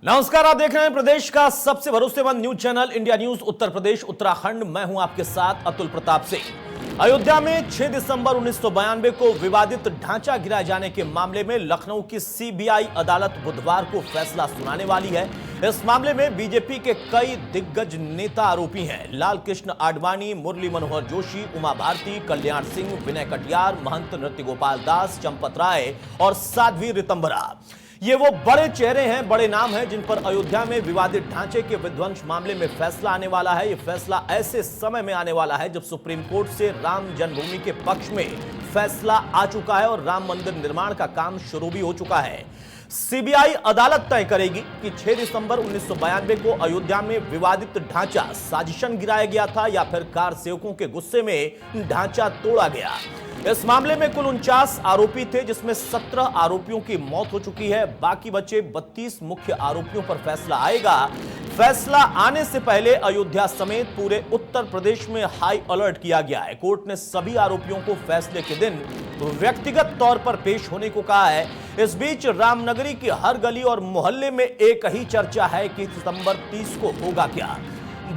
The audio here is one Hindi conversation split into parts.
नमस्कार, आप देख रहे हैं प्रदेश का सबसे भरोसेमंद news channel India news Uttar Pradesh Uttarakhand. मैं हूं आपके साथ अतुल प्रताप सिंह। अयोध्या में 6 दिसंबर 1992 को विवादित ढांचा गिराए जाने के मामले में लखनऊ की सीबीआई अदालत बुधवार को फैसला सुनाने वाली है। इस मामले में बीजेपी के कई दिग्गज नेता आरोपी हैं। लाल कृष्ण आडवाणी, मुरली मनोहर जोशी, उमा भारती, कल्याण सिंह, विनय कटियार, महंत नृत्य गोपाल दास, चंपत राय और साध्वी रितंबरा। ये वो बड़े चेहरे हैं, बड़े नाम हैं जिन पर अयोध्या में विवादित ढांचे के विध्वंस मामले में फैसला आने वाला है। ये फैसला ऐसे समय में आने वाला है जब सुप्रीम कोर्ट से राम जन्मभूमि के पक्ष में फैसला आ चुका है और राम मंदिर निर्माण का काम शुरू भी हो चुका है। सीबीआई अदालत तय करेगी कि 6 दिसंबर 1992 को अयोध्या में विवादित ढांचा साजिशन गिराया गया था या फिर कार सेवकों के गुस्से में ढांचा तोड़ा गया। इस मामले में कुल 49 आरोपी थे, जिसमें 17 आरोपियों की मौत हो चुकी है। बाकी बचे 32 मुख्य आरोपियों पर फैसला आएगा। फैसला आने से पहले अयोध्या समेत पूरे उत्तर प्रदेश में हाई अलर्ट किया गया है। कोर्ट ने सभी आरोपियों को फैसले के दिन व्यक्तिगत तौर पर पेश होने को कहा है। इस बीच रामनगरी की हर गली और मोहल्ले में एक ही चर्चा है कि सितंबर 30 को होगा क्या।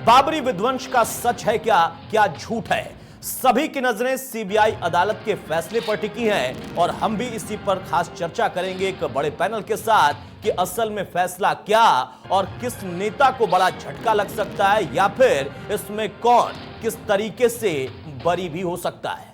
बाबरी विध्वंस का सच है क्या झूठ है। सभी की नजरें सीबीआई अदालत के फैसले पर टिकी हैं और हम भी इसी पर खास चर्चा करेंगे एक बड़े पैनल के साथ कि असल में फैसला क्या और किस नेता को बड़ा झटका लग सकता है या फिर इसमें कौन किस तरीके से बरी भी हो सकता है।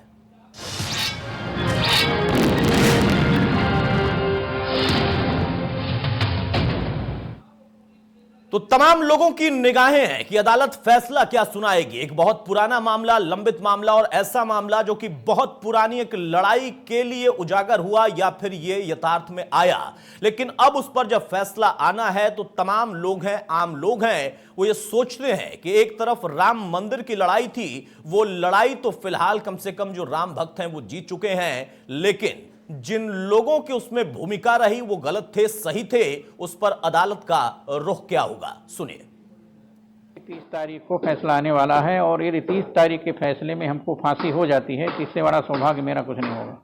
तो तमाम लोगों की निगाहें हैं कि अदालत फैसला क्या सुनाएगी। एक बहुत पुराना मामला, लंबित मामला और ऐसा मामला जो कि बहुत पुरानी एक लड़ाई के लिए उजागर हुआ या फिर ये यथार्थ में आया, लेकिन अब उस पर जब फैसला आना है तो तमाम लोग हैं, आम लोग हैं, वो ये सोचते हैं कि एक तरफ राम मंदिर की लड़ाई थी, वो लड़ाई तो फिलहाल कम से कम जो राम भक्त हैं वो जीत चुके हैं, लेकिन जिन लोगों की उसमें भूमिका रही वो गलत थे, सही थे, उस पर अदालत का रुख क्या होगा, सुनिए। 30 तारीख को फैसला आने वाला है और यदि 30 तारीख के फैसले में हमको फांसी हो जाती है तो इससे बड़ा सौभाग्य मेरा कुछ नहीं होगा।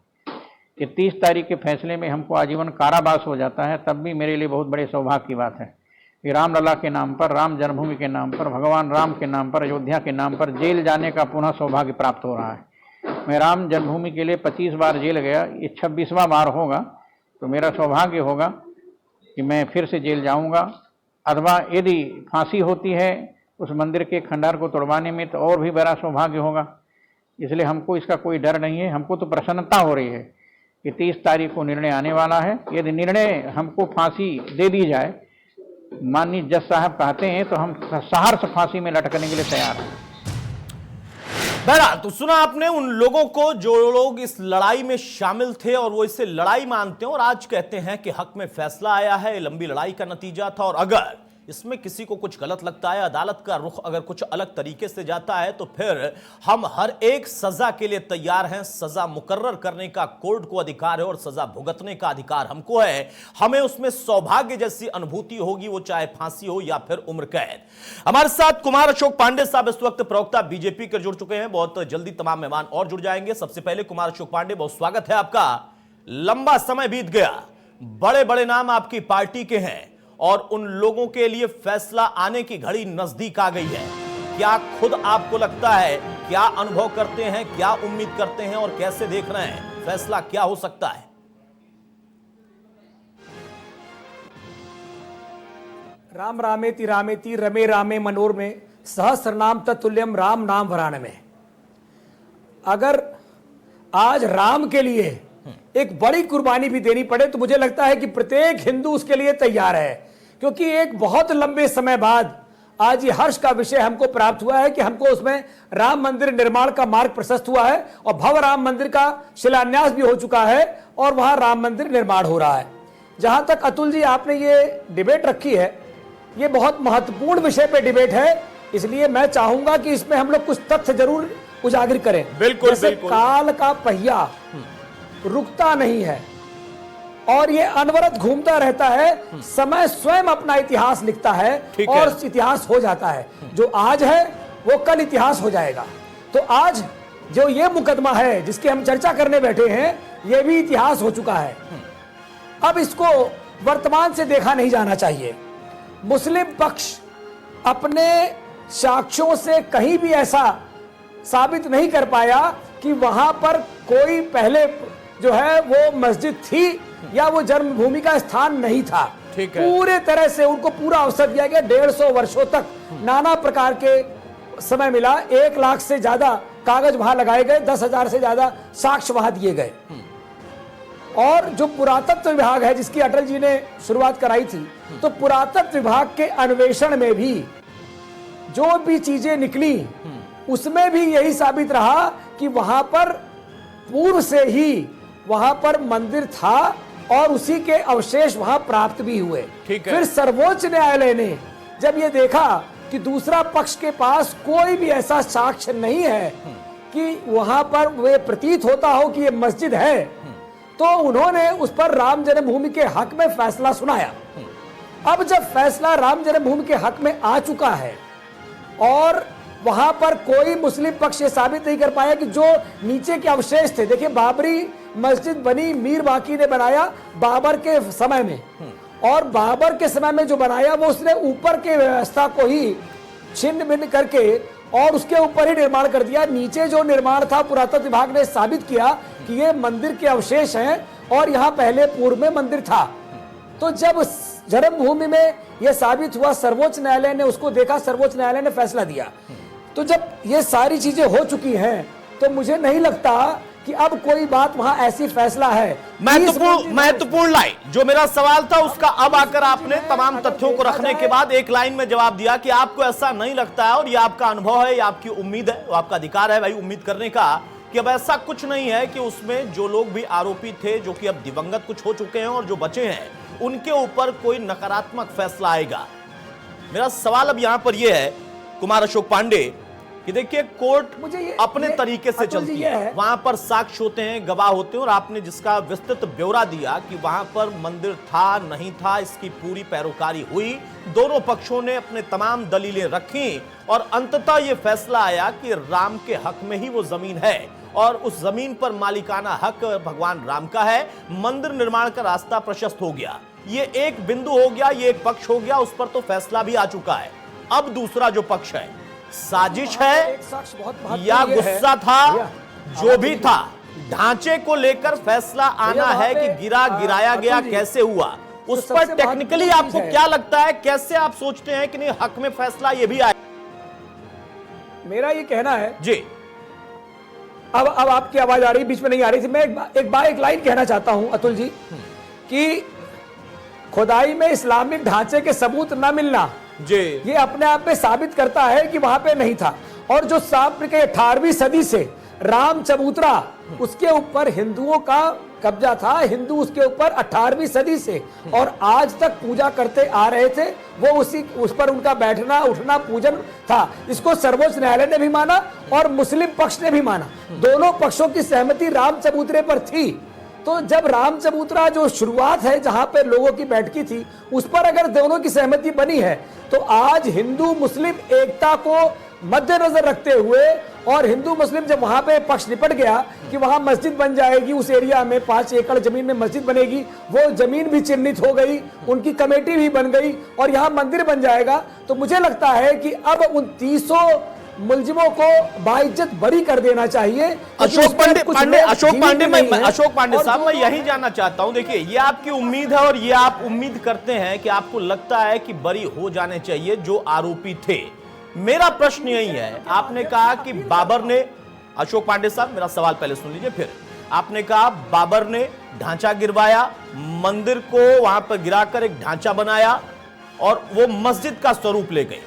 कि 30 तारीख के फैसले में हमको आजीवन कारावास हो जाता है तब भी मेरे लिए बहुत बड़े सौभाग्य की बात है कि रामलला के नाम पर, राम जन्मभूमि के नाम पर, भगवान राम के नाम पर, अयोध्या के नाम पर जेल जाने का पुनः सौभाग्य प्राप्त हो रहा है। मैं राम जन्मभूमि के लिए 25 बार जेल गया, ये 26वां बार होगा, तो मेरा सौभाग्य होगा कि मैं फिर से जेल जाऊंगा। अथवा यदि फांसी होती है उस मंदिर के खंडहर को तोड़वाने में तो और भी बड़ा सौभाग्य होगा। इसलिए हमको इसका कोई डर नहीं है, हमको तो प्रसन्नता हो रही है कि 30 तारीख को निर्णय आने वाला है। यदि निर्णय हमको फांसी दे दी जाए, माननीय जज साहब कहते हैं, तो हम सहर्ष फांसी में लटकने के लिए तैयार हैं। बहरहाल तो सुना आपने उन लोगों को जो लोग इस लड़ाई में शामिल थे और वो इसे लड़ाई मानते हैं और आज कहते हैं कि हक में फैसला आया है, लंबी लड़ाई का नतीजा था और अगर इसमें किसी को कुछ गलत लगता है, अदालत का रुख अगर कुछ अलग तरीके से जाता है तो फिर हम हर एक सजा के लिए तैयार हैं। सजा मुकर्रर करने का कोर्ट को अधिकार है और सजा भुगतने का अधिकार हमको है। हमें उसमें सौभाग्य जैसी अनुभूति होगी, वो चाहे फांसी हो या फिर उम्र कैद। हमारे साथ कुमार अशोक पांडे साहब इस वक्त प्रवक्ता बीजेपी के जुड़ चुके हैं। बहुत जल्दी तमाम मेहमान और जुड़ जाएंगे। सबसे पहले कुमार अशोक पांडे, बहुत स्वागत है आपका। लंबा समय बीत गया, बड़े बड़े नाम आपकी पार्टी के हैं और उन लोगों के लिए फैसला आने की घड़ी नजदीक आ गई है। क्या खुद आपको लगता है, क्या अनुभव करते हैं, क्या उम्मीद करते हैं और कैसे देख रहे हैं, फैसला क्या हो सकता है? राम रामेति रामेति रमे रामे मनोरमे सहस्रनाम तत्तुल्यम राम नाम वराण में। अगर आज राम के लिए एक बड़ी कुर्बानी भी देनी पड़े तो मुझे लगता है कि प्रत्येक हिंदू उसके लिए तैयार है, क्योंकि एक बहुत लंबे समय बाद आज ये हर्ष का विषय हमको प्राप्त हुआ है कि हमको उसमें राम मंदिर निर्माण का मार्ग प्रशस्त हुआ है और भव्य राम मंदिर का शिलान्यास भी हो चुका है और वहां राम मंदिर निर्माण हो रहा है। जहां तक अतुल जी आपने ये डिबेट रखी है, ये बहुत महत्वपूर्ण विषय पे डिबेट है, इसलिए मैं चाहूंगा कि इसमें हम लोग कुछ तथ्य जरूर उजागर करें। बिल्कुल, बिल्कुल। काल का पहिया रुकता नहीं है और ये अनवरत घूमता रहता है। समय स्वयं अपना इतिहास लिखता है और इतिहास हो जाता है। जो आज है वो कल इतिहास हो जाएगा। तो आज जो ये मुकदमा है जिसकी हम चर्चा करने बैठे हैं, ये भी इतिहास हो चुका है। अब इसको वर्तमान से देखा नहीं जाना चाहिए। मुस्लिम पक्ष अपने साक्ष्यों से कहीं भी ऐसा साबित नहीं कर पाया कि वहां पर कोई पहले जो है वो मस्जिद थी या वो जन्मभूमि का स्थान नहीं था। ठीक है। पूरे तरह से उनको पूरा अवसर दिया गया। 150 वर्षों तक नाना प्रकार के समय मिला। 1 लाख से ज्यादा कागज वहां लगाए गए, 10,000 से ज्यादा साक्ष्य वहां दिए गए। और जो पुरातत्व विभाग है जिसकी अटल जी ने शुरुआत कराई थी, तो पुरातत्व विभाग के अन्वेषण में भी जो भी चीजें निकली उसमें भी यही साबित रहा कि वहां पर पूर्व से ही वहां पर मंदिर था और उसी के अवशेष वहां प्राप्त भी हुए। ठीक है। फिर सर्वोच्च न्यायालय ने जब ये देखा कि दूसरा पक्ष के पास कोई भी ऐसा साक्ष्य नहीं है कि वहां पर वे प्रतीत होता हो कि ये मस्जिद है, तो उन्होंने उस पर राम जन्मभूमि के हक में फैसला सुनाया। अब जब फैसला राम जन्मभूमि के हक में आ चुका है और वहां पर कोई मुस्लिम पक्ष ये साबित नहीं कर पाया कि जो नीचे के अवशेष थे, देखिए बाबरी मस्जिद बनी मीर बाकी ने बनाया बाबर के समय में, और बाबर के समय में जो बनाया वो उसने ऊपर के व्यवस्था को ही छिन्न भिन्न करके और उसके ऊपर ही निर्माण कर दिया। नीचे जो निर्माण था पुरातत्व विभाग ने साबित किया कि ये मंदिर के अवशेष हैं और यहाँ पहले पूर्व में मंदिर था। तो जब जन्मभूमि में यह साबित हुआ, सर्वोच्च न्यायालय ने उसको देखा, सर्वोच्च न्यायालय ने फैसला दिया। तो जब ये सारी चीजें हो चुकी हैं तो मुझे नहीं लगता कि अब कोई बात वहां ऐसी फैसला है। महत्वपूर्ण लाइन जो मेरा सवाल था उसका अब आकर आपने तमाम तथ्यों को रखने के बाद एक लाइन में जवाब दिया कि आपको ऐसा नहीं लगता है, और ये आपका अनुभव है, ये आपकी उम्मीद है, वो आपका अधिकार है भाई उम्मीद करने का, कि अब ऐसा कुछ नहीं है कि उसमें जो लोग भी आरोपी थे, जो कि अब दिवंगत कुछ हो चुके हैं और जो बचे हैं, उनके ऊपर कोई नकारात्मक फैसला आएगा। मेरा सवाल अब यहां पर यह है कुमार अशोक पांडे कि देखिए कोर्ट अपने तरीके से चलती है, वहां पर साक्ष्य होते हैं, गवाह होते हैं, और आपने जिसका विस्तृत ब्यौरा दिया कि वहां पर मंदिर था नहीं था, इसकी पूरी पैरोकारी हुई, दोनों पक्षों ने अपने तमाम दलीलें रखी और अंततः यह फैसला आया कि राम के हक में ही वो जमीन है और उस जमीन पर मालिकाना हक भगवान राम का है। मंदिर निर्माण का रास्ता प्रशस्त हो गया। ये एक बिंदु हो गया, ये एक पक्ष हो गया, उस पर तो फैसला भी आ चुका है। अब दूसरा जो पक्ष है, साजिश है या गुस्सा था, जो भी था, ढांचे को लेकर फैसला आना है कि गिराया गया कैसे हुआ, उस पर टेक्निकली आपको क्या लगता है, कैसे आप सोचते हैं कि नहीं हक में फैसला ये भी आए? मेरा ये कहना है जी। अब आपकी आवाज आ रही, बीच में नहीं आ रही थी। मैं एक लाइन कहना चाहता हूं अतुल जी कि खुदाई में इस्लामिक ढांचे के सबूत न मिलना जी, ये अपने आप में साबित करता है कि वहां पे नहीं था। और जो साबित के 18वीं सदी से राम चबूतरा, उसके ऊपर हिंदुओं का कब्जा था, हिंदू उसके ऊपर 18वीं सदी से और आज तक पूजा करते आ रहे थे, वो उस पर उनका बैठना उठना पूजन था। इसको सर्वोच्च न्यायालय ने भी माना और मुस्लिम पक्ष ने भी माना। दोनों पक्षों की सहमति राम चबूतरे पर थी। तो जब राम चबूतरा जो शुरुआत है जहां पे लोगों की बैठकी थी, उस पर अगर दोनों की सहमति बनी है, तो आज हिंदू मुस्लिम एकता को मद्देनजर रखते हुए और हिंदू मुस्लिम जब वहां पे पक्ष निपट गया कि वहां मस्जिद बन जाएगी, उस एरिया में 5 एकड़ जमीन में मस्जिद बनेगी, वो जमीन भी चिन्हित हो गई, उनकी कमेटी भी बन गई और यहाँ मंदिर बन जाएगा। तो मुझे लगता है कि अब उन 300 मुलजिमों को बाइज्जत बरी कर देना चाहिए। अशोक पांडे साहब, मैं यही जानना चाहता हूं, देखिए ये आपकी उम्मीद है और ये आप उम्मीद करते हैं कि आपको लगता है कि बरी हो जाने चाहिए जो आरोपी थे। मेरा प्रश्न यही है, आपने कहा कि बाबर ने, अशोक पांडे साहब मेरा सवाल पहले सुन लीजिए फिर, आपने कहा बाबर ने ढांचा गिरवाया, मंदिर को वहां पर गिराकर एक ढांचा बनाया और वो मस्जिद का स्वरूप ले गए।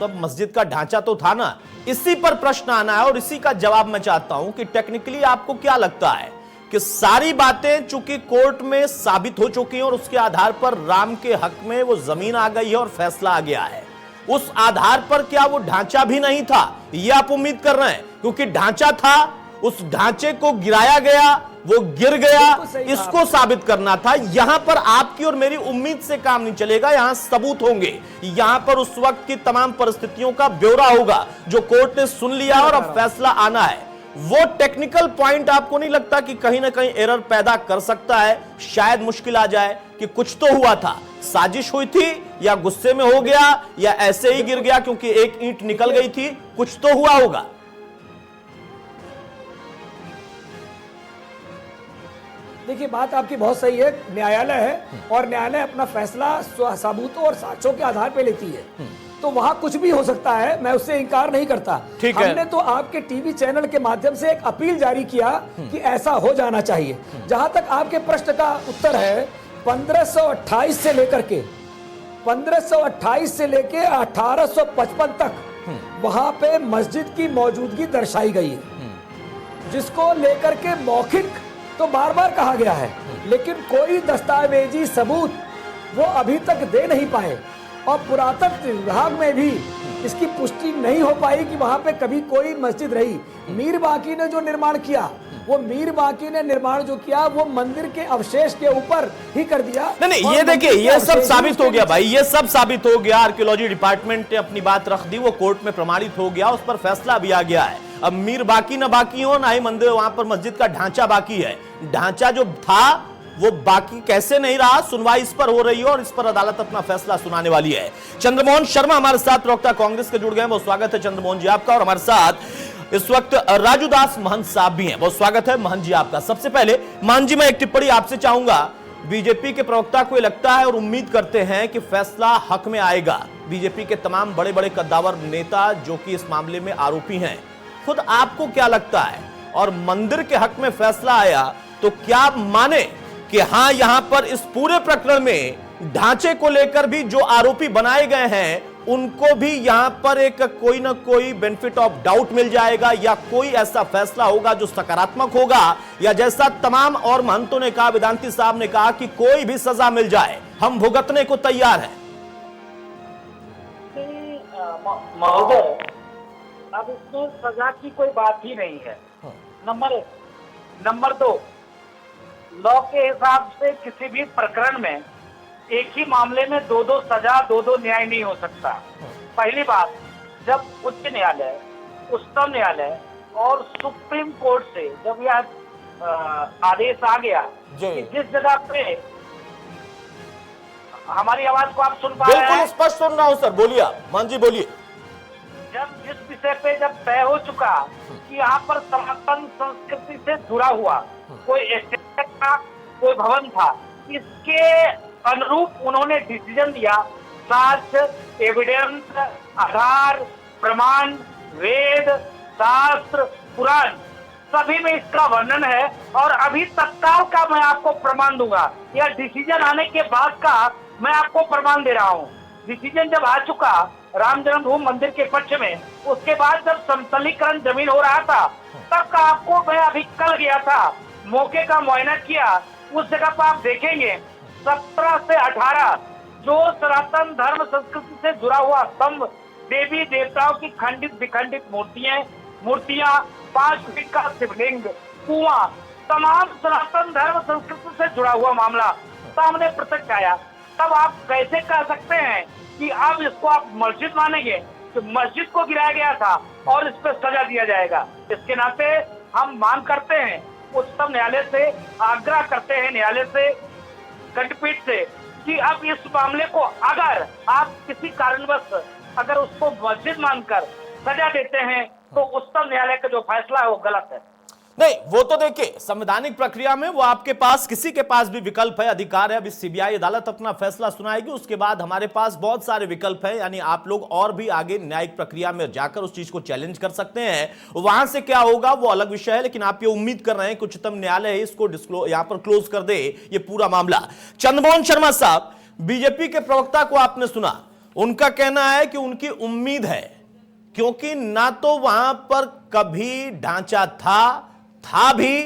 तब मस्जिद का ढांचा तो था ना। इसी पर प्रश्न आना है और इसी का जवाब मैं चाहता हूं कि टेक्निकली आपको क्या लगता है कि सारी बातें चूंकि कोर्ट में साबित हो चुकी हैं और उसके आधार पर राम के हक में वो जमीन आ गई है और फैसला आ गया है, उस आधार पर क्या वो ढांचा भी नहीं था, ये आप उम्मीद कर रहे हैं? क्योंकि ढांचा था, उस ढांचे को गिराया गया, वो गिर गया, इसको साबित करना था। यहां पर आपकी और मेरी उम्मीद से काम नहीं चलेगा, यहां सबूत होंगे, यहां पर उस वक्त की तमाम परिस्थितियों का ब्यौरा होगा जो कोर्ट ने सुन लिया और अब फैसला आना है। वो टेक्निकल पॉइंट आपको नहीं लगता कि कहीं ना कहीं एरर पैदा कर सकता है? शायद मुश्किल आ जाए कि कुछ तो हुआ था, साजिश हुई थी या गुस्से में हो गया या ऐसे ही गिर गया क्योंकि एक ईंट निकल गई थी? कुछ तो हुआ होगा। देखिए, बात आपकी बहुत सही है। न्यायालय है और न्यायालय अपना फैसला सबूतों और साक्ष्यों के आधार पर लेती है, तो वहां कुछ भी हो सकता है, मैं उससे इनकार नहीं करता। ठीक है। हमने तो आपके टीवी चैनल के माध्यम से एक अपील जारी किया कि ऐसा हो जाना चाहिए। जहां तक आपके प्रश्न का उत्तर है, 1528 से लेकर के 1855 तक वहां पे मस्जिद की मौजूदगी दर्शाई गई है, जिसको लेकर के मौखिक तो बार बार कहा गया है, लेकिन कोई दस्तावेजी सबूत वो अभी तक दे नहीं पाए और पुरातत्व विभाग में भी इसकी पुष्टि नहीं हो पाई कि वहां पे कभी कोई मस्जिद रही। मीर बाकी ने जो निर्माण किया, वो मीर बाकी ने निर्माण जो किया वो मंदिर के अवशेष के ऊपर ही कर दिया। नहीं, और ये देखिए, मंदिर के ये सब अवशेष साबित हो उसके गया भाई, ये सब साबित हो गया। आर्कियोलॉजी डिपार्टमेंट ने अपनी बात रख दी, वो कोर्ट में प्रमाणित हो गया, उस पर फैसला भी आ गया है। अब मीर बाकी ना बाकी हो, ना ही मंदिर, वहां पर मस्जिद का ढांचा बाकी है। ढांचा जो था वो बाकी कैसे नहीं रहा, सुनवाई इस पर हो रही है और इस पर अदालत अपना फैसला सुनाने वाली है। चंद्रमोहन शर्मा हमारे साथ, प्रवक्ता कांग्रेस के जुड़ गए हैं, बहुत स्वागत है चंद्रमोहन जी आपका। और हमारे साथ इस वक्त राजूदास महंत साहब भी हैं, बहुत स्वागत है महंत जी आपका। सबसे पहले महंत जी, मैं एक टिप्पणी आपसे चाहूंगा। बीजेपी के प्रवक्ता को लगता है और उम्मीद करते हैं कि फैसला हक में आएगा। बीजेपी के तमाम बड़े बड़े कद्दावर नेता जो कि इस मामले में आरोपी हैं, खुद आपको क्या लगता है? और मंदिर के हक में फैसला आया तो क्या माने कि हां, यहां पर इस पूरे प्रकरण में ढांचे को लेकर भी जो आरोपी बनाए गए हैं उनको भी यहां पर एक कोई ना कोई बेनिफिट ऑफ डाउट मिल जाएगा, या कोई ऐसा फैसला होगा जो सकारात्मक होगा, या जैसा तमाम और महंतों ने कहा, वेदांती साहब ने कहा कि कोई भी सजा मिल जाए हम भुगतने को तैयार हैं? महोदय, अब इसमें सजा की कोई बात ही नहीं है, नंबर 1। नंबर 2, लॉ के हिसाब से किसी भी प्रकरण में एक ही मामले में दो सजा, दो न्याय नहीं हो सकता। पहली बात, जब उच्च न्यायालय, उच्चतम न्यायालय और सुप्रीम कोर्ट से जब यह आदेश आ गया कि जिस जगह पे, हमारी आवाज को आप सुन पा रहे हैं? बिल्कुल स्पष्ट सुन रहा हूं सर, बोलिए आप। मान जी बोलिए। जब जिस विषय पे जब तय हो चुका कि यहाँ पर सनातन संस्कृति से जुड़ा हुआ कोई स्टेट था, कोई भवन था, इसके अनुरूप उन्होंने डिसीजन दिया। साक्ष्य, एविडेंस, आधार, प्रमाण, वेद, शास्त्र, पुराण, सभी में इसका वर्णन है। और अभी तत्काल का मैं आपको प्रमाण दूंगा, या डिसीजन आने के बाद का मैं आपको प्रमाण दे रहा हूँ। डिसीजन जब आ चुका राम जन्मभूमि मंदिर के पक्ष में, उसके बाद जब समतलीकरण जमीन हो रहा था, तब का आपको मैं अभी कल गया था, मौके का मुआयना किया। उस जगह पर आप देखेंगे 17 से 18 जो सनातन धर्म संस्कृति से जुड़ा हुआ स्तंभ, देवी देवताओं की खंडित विखंडित मूर्तियां, 5 फीट का शिवलिंग, कुआं, तमाम सनातन धर्म संस्कृति से जुड़ा हुआ मामला सामने प्रत्यक्ष आया। तब आप कैसे कह सकते हैं कि अब इसको आप मस्जिद मानेंगे? तो मस्जिद को गिराया गया था और इस पर सजा दिया जाएगा। इसके नाते हम मांग करते हैं, उच्चतम न्यायालय से आग्रह करते हैं, न्यायालय से, खंडपीठ से, कि अब इस मामले को अगर आप किसी कारणवश अगर उसको मस्जिद मानकर सजा देते हैं तो उच्चतम न्यायालय का जो फैसला है वो गलत है। नहीं, वो तो देखिए संवैधानिक प्रक्रिया में वो आपके पास, किसी के पास भी विकल्प है, अधिकार है। अभी सीबीआई अदालत अपना फैसला सुनाएगी, उसके बाद हमारे पास बहुत सारे विकल्प हैं, यानी आप लोग और भी आगे न्यायिक प्रक्रिया में जाकर उस चीज को चैलेंज कर सकते हैं। वहां से क्या होगा वो अलग विषय है, लेकिन आप ये उम्मीद कर रहे हैं कि उच्चतम न्यायालय इसको यहां पर क्लोज कर दे ये पूरा मामला। चंद्रमोहन शर्मा साहब, बीजेपी के प्रवक्ता को आपने सुना, उनका कहना है कि उनकी उम्मीद है, क्योंकि ना तो वहां पर कभी ढांचा था भी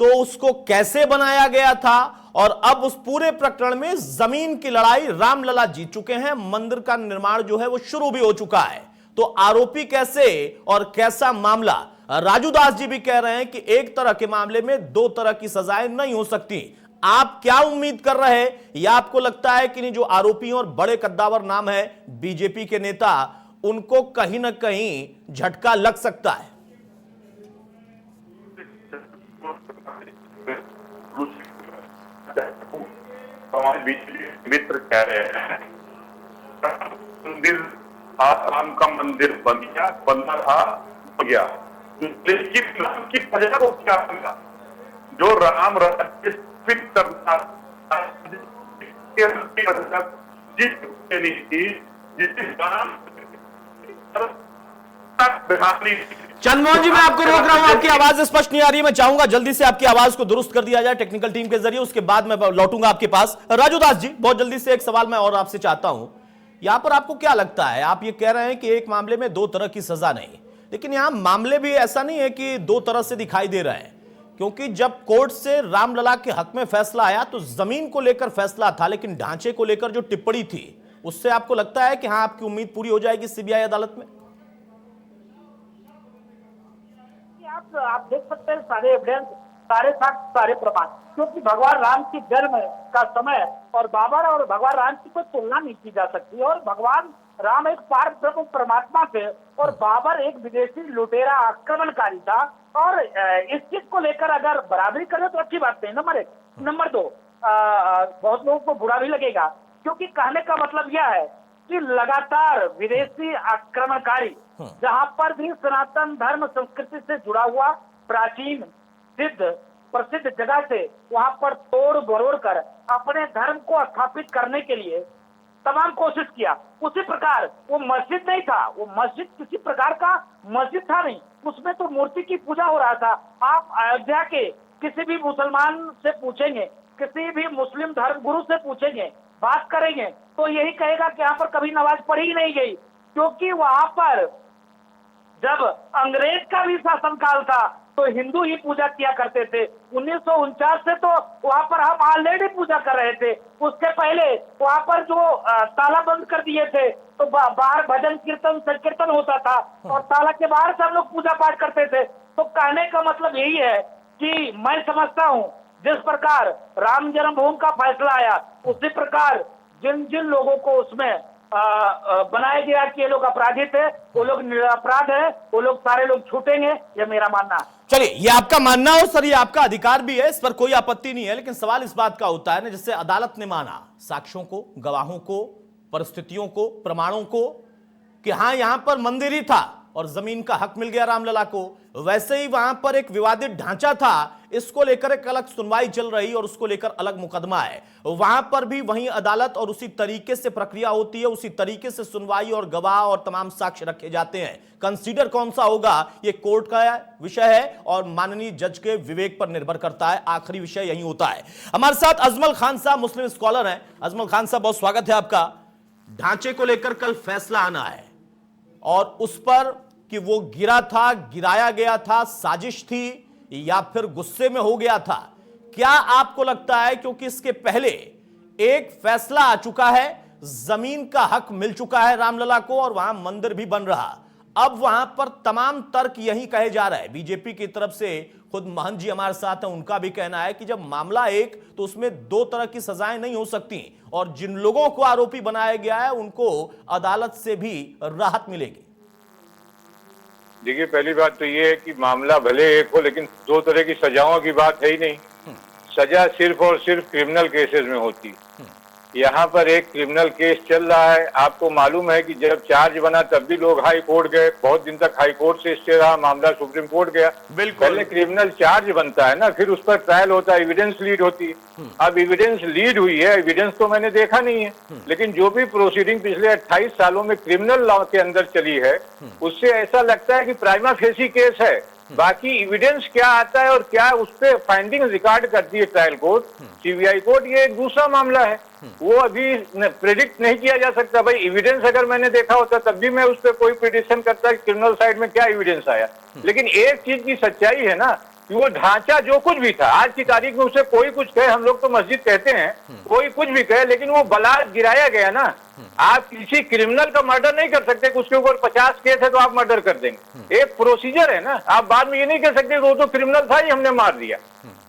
तो उसको कैसे बनाया गया था, और अब उस पूरे प्रकरण में जमीन की लड़ाई रामलला जीत चुके हैं, मंदिर का निर्माण जो है वो शुरू भी हो चुका है। तो आरोपी कैसे और कैसा मामला? राजूदास जी भी कह रहे हैं कि एक तरह के मामले में दो तरह की सजाएं नहीं हो सकती। आप क्या उम्मीद कर रहे हैं, या आपको लगता है कि नहीं, जो आरोपी और बड़े कद्दावर नाम है बीजेपी के नेता, उनको कहीं ना कहीं झटका लग सकता है? हमारे बीच मित्र कह रहे हैं आज राम का मंदिर बन गया, बनना था हो गया, लेकिन राम की प्रजा को क्या मिला? जो राम राज्य स्थापित करना नहीं थी, जिस राम चंद्रमोहन जी, मैं आपको रोक रहा हूं, आपकी आवाज स्पष्ट नहीं आ रही है। मैं चाहूंगा जल्दी से आपकी आवाज को दुरुस्त कर दिया जाए टेक्निकल टीम के जरिए, उसके बाद मैं लौटूंगा आपके पास। राजू दास जी, बहुत जल्दी से एक सवाल मैं और आपसे चाहता हूं। यहां पर आपको क्या लगता है, आप ये कह रहे हैं कि एक मामले में दो तरह की सजा नहीं, लेकिन यहां मामले भी ऐसा नहीं है कि दो तरह से दिखाई दे रहे हैं, क्योंकि जब कोर्ट से रामलला के हक में फैसला आया तो जमीन को लेकर फैसला था, लेकिन ढांचे को लेकर जो टिप्पणी थी उससे आपको लगता है कि हां आपकी उम्मीद पूरी हो जाएगी सीबीआई अदालत में? आप देख सकते हैं सारे एविडेंस, सारे साक्ष्य, सारे प्रमाण, क्योंकि भगवान राम की जन्म का समय और बाबर और भगवान राम की कोई तुलना नहीं की जा सकती। और भगवान राम एक पार ब्रह्म परमात्मा थे और बाबर एक विदेशी लुटेरा आक्रमणकारी था। और इस चीज को लेकर अगर बराबरी करें तो अच्छी बात नहीं, नंबर एक। नंबर दो, बहुत लोगों को बुरा भी लगेगा, क्योंकि कहने का मतलब यह है कि लगातार विदेशी आक्रमणकारी जहां पर भी सनातन धर्म संस्कृति से जुड़ा हुआ प्राचीन सिद्ध प्रसिद्ध जगह से वहां पर तोड़ मरोड़ कर अपने धर्म को स्थापित करने के लिए तमाम कोशिश किया। उसी प्रकार वो मस्जिद नहीं था, वो मस्जिद किसी प्रकार का मस्जिद था नहीं, उसमें तो मूर्ति की पूजा हो रहा था। आप अयोध्या के किसी भी मुसलमान से पूछेंगे, किसी भी मुस्लिम धर्म गुरु से पूछेंगे, बात करेंगे तो यही कहेगा कि यहाँ पर कभी नमाज पढ़ी ही नहीं गई, क्योंकि वहां पर जब अंग्रेज का भी शासनकाल था तो हिंदू ही पूजा किया करते थे। 1949 से तो वहां पर हम ऑलरेडी पूजा कर रहे थे। उसके पहले वहां पर जो ताला बंद कर दिए थे तो बाहर भजन कीर्तन संकीर्तन होता था और ताला के बाहर से हम लोग पूजा पाठ करते थे। तो कहने का मतलब यही है कि मैं समझता हूँ जिस प्रकार राम जन्मभूमि का फैसला आया, उसी प्रकार जिन जिन लोगों को उसमें बनाया गया कि ये लोग अपराधी थे, वो लोग निरपराध है, वो लोग सारे लोग छूटेंगे, ये मेरा मानना है। चलिए, ये आपका मानना और सर ये आपका अधिकार भी है, इस पर कोई आपत्ति नहीं है, लेकिन सवाल इस बात का होता है ना, जिससे अदालत ने माना साक्ष्यों को, गवाहों को, परिस्थितियों को, प्रमाणों को कि हां यहां पर मंदिर ही था और जमीन का हक मिल गया रामलला को, वैसे ही वहां पर एक विवादित ढांचा था, इसको लेकर एक अलग सुनवाई चल रही और उसको लेकर अलग मुकदमा है। वहां पर भी वही अदालत और उसी तरीके से प्रक्रिया होती है, उसी तरीके से सुनवाई और गवाह और तमाम साक्ष्य रखे जाते हैं। कंसीडर कौन सा होगा ये कोर्ट का विषय है और माननीय जज के विवेक पर निर्भर करता है, आखिरी विषय यही होता है। हमारे साथ अजमल खान साहब मुस्लिम स्कॉलर हैं। अजमल खान साहब, बहुत स्वागत है आपका। ढांचे को लेकर कल फैसला आना है और उस पर कि वो गिरा था, गिराया गया था, साजिश थी या फिर गुस्से में हो गया था, क्या आपको लगता है? क्योंकि इसके पहले एक फैसला आ चुका है, जमीन का हक मिल चुका है रामलला को और वहां मंदिर भी बन रहा, अब वहां पर तमाम तर्क यही कहे जा रहा है। बीजेपी की तरफ से खुद महंत जी हमारे साथ हैं, उनका भी कहना है कि जब मामला एक तो उसमें दो तरह की सजाएं नहीं हो सकती और जिन लोगों को आरोपी बनाया गया है उनको अदालत से भी राहत मिलेगी। देखिए, पहली बात तो ये है कि मामला भले एक हो लेकिन दो तरह की सजाओं की बात है ही नहीं। सजा सिर्फ और सिर्फ क्रिमिनल केसेस में होती। यहाँ पर एक क्रिमिनल केस चल रहा है। आपको मालूम है कि जब चार्ज बना तब भी लोग हाई कोर्ट गए, बहुत दिन तक हाई कोर्ट से स्टे रहा, मामला सुप्रीम कोर्ट गया। पहले क्रिमिनल चार्ज बनता है ना, फिर उस पर ट्रायल होता है, एविडेंस लीड होती है। अब एविडेंस लीड हुई है, एविडेंस तो मैंने देखा नहीं है, लेकिन जो भी प्रोसीडिंग पिछले 28 सालों में क्रिमिनल लॉ के अंदर चली है उससे ऐसा लगता है कि प्राइमा फेसी केस है। बाकी एविडेंस क्या आता है और क्या उस पर फाइंडिंग रिकॉर्ड करती है ट्रायल कोर्ट, सीबीआई कोर्ट, ये एक दूसरा मामला है। वो अभी प्रेडिक्ट नहीं किया जा सकता। भाई एविडेंस अगर मैंने देखा होता तब भी मैं उस पर कोई प्रेडिक्शन करता कि क्रिमिनल साइड में क्या एविडेंस आया। लेकिन एक चीज की सच्चाई है ना कि वो ढांचा जो कुछ भी था, आज की तारीख में उसे कोई कुछ कहे, हम लोग तो मस्जिद कहते हैं, कोई कुछ भी कहे, लेकिन वो बलात् गिराया गया ना। आप किसी क्रिमिनल का मर्डर नहीं कर सकते, उसके ऊपर 50 केस है तो आप मर्डर कर देंगे। एक प्रोसीजर है ना, आप बाद में ये नहीं कह सकते वो तो क्रिमिनल था ही हमने मार दिया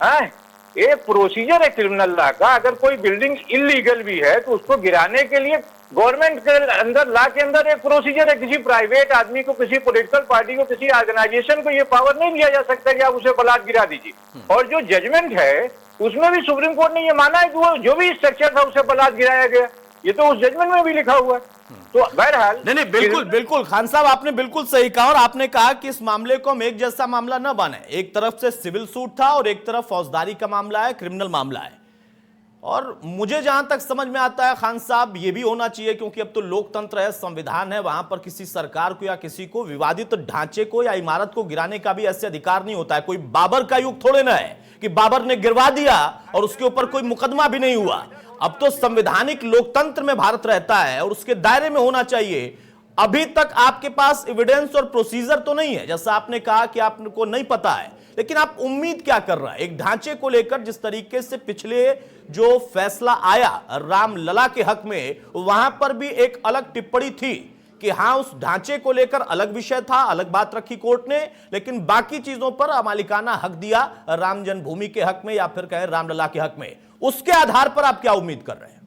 है। एक प्रोसीजर है क्रिमिनल लॉ का। अगर कोई बिल्डिंग इलीगल भी है तो उसको गिराने के लिए गवर्नमेंट के अंदर लॉ के अंदर एक प्रोसीजर है। किसी प्राइवेट आदमी को, किसी पॉलिटिकल पार्टी को, किसी ऑर्गेनाइजेशन को ये पावर नहीं दिया जा सकता कि आप उसे बलात् गिरा दीजिए। और जो जजमेंट है उसमें भी सुप्रीम कोर्ट ने ये माना है कि वो जो भी स्ट्रक्चर था उसे बलात् गिराया गया। ये तो उस जजमेंट में भी लिखा हुआ है। तो बहरहाल नहीं बिल्कुल बिल्कुल खान साहब, आपने बिल्कुल सही कहा। और आपने कहा कि इस मामले को हम एक जैसा मामला न बने। एक तरफ से सिविल सूट था और एक तरफ फौजदारी का मामला है, क्रिमिनल मामला है। और मुझे जहां तक समझ में आता है खान साहब, ये भी होना चाहिए क्योंकि अब तो लोकतंत्र है, संविधान है, वहां पर किसी सरकार को या किसी को विवादित ढांचे को या इमारत को गिराने का भी ऐसे अधिकार नहीं होता है। कोई बाबर का युग थोड़े ना है कि बाबर ने गिरवा दिया और उसके ऊपर कोई मुकदमा भी नहीं हुआ। अब तो संवैधानिक लोकतंत्र में भारत रहता है और उसके दायरे में होना चाहिए। अभी तक आपके पास एविडेंस और प्रोसीजर तो नहीं है, जैसा आपने कहा कि आपको नहीं पता है, लेकिन आप उम्मीद क्या कर रहे हैं एक ढांचे को लेकर? जिस तरीके से पिछले जो फैसला आया रामलला के हक में, वहां पर भी एक अलग टिप्पणी थी कि हां उस ढांचे को लेकर अलग विषय था, अलग बात रखी कोर्ट ने, लेकिन बाकी चीजों पर मालिकाना हक दिया राम जन्मभूमि के हक में या फिर कहें रामलला के हक में। उसके आधार पर आप क्या उम्मीद कर रहे हैं?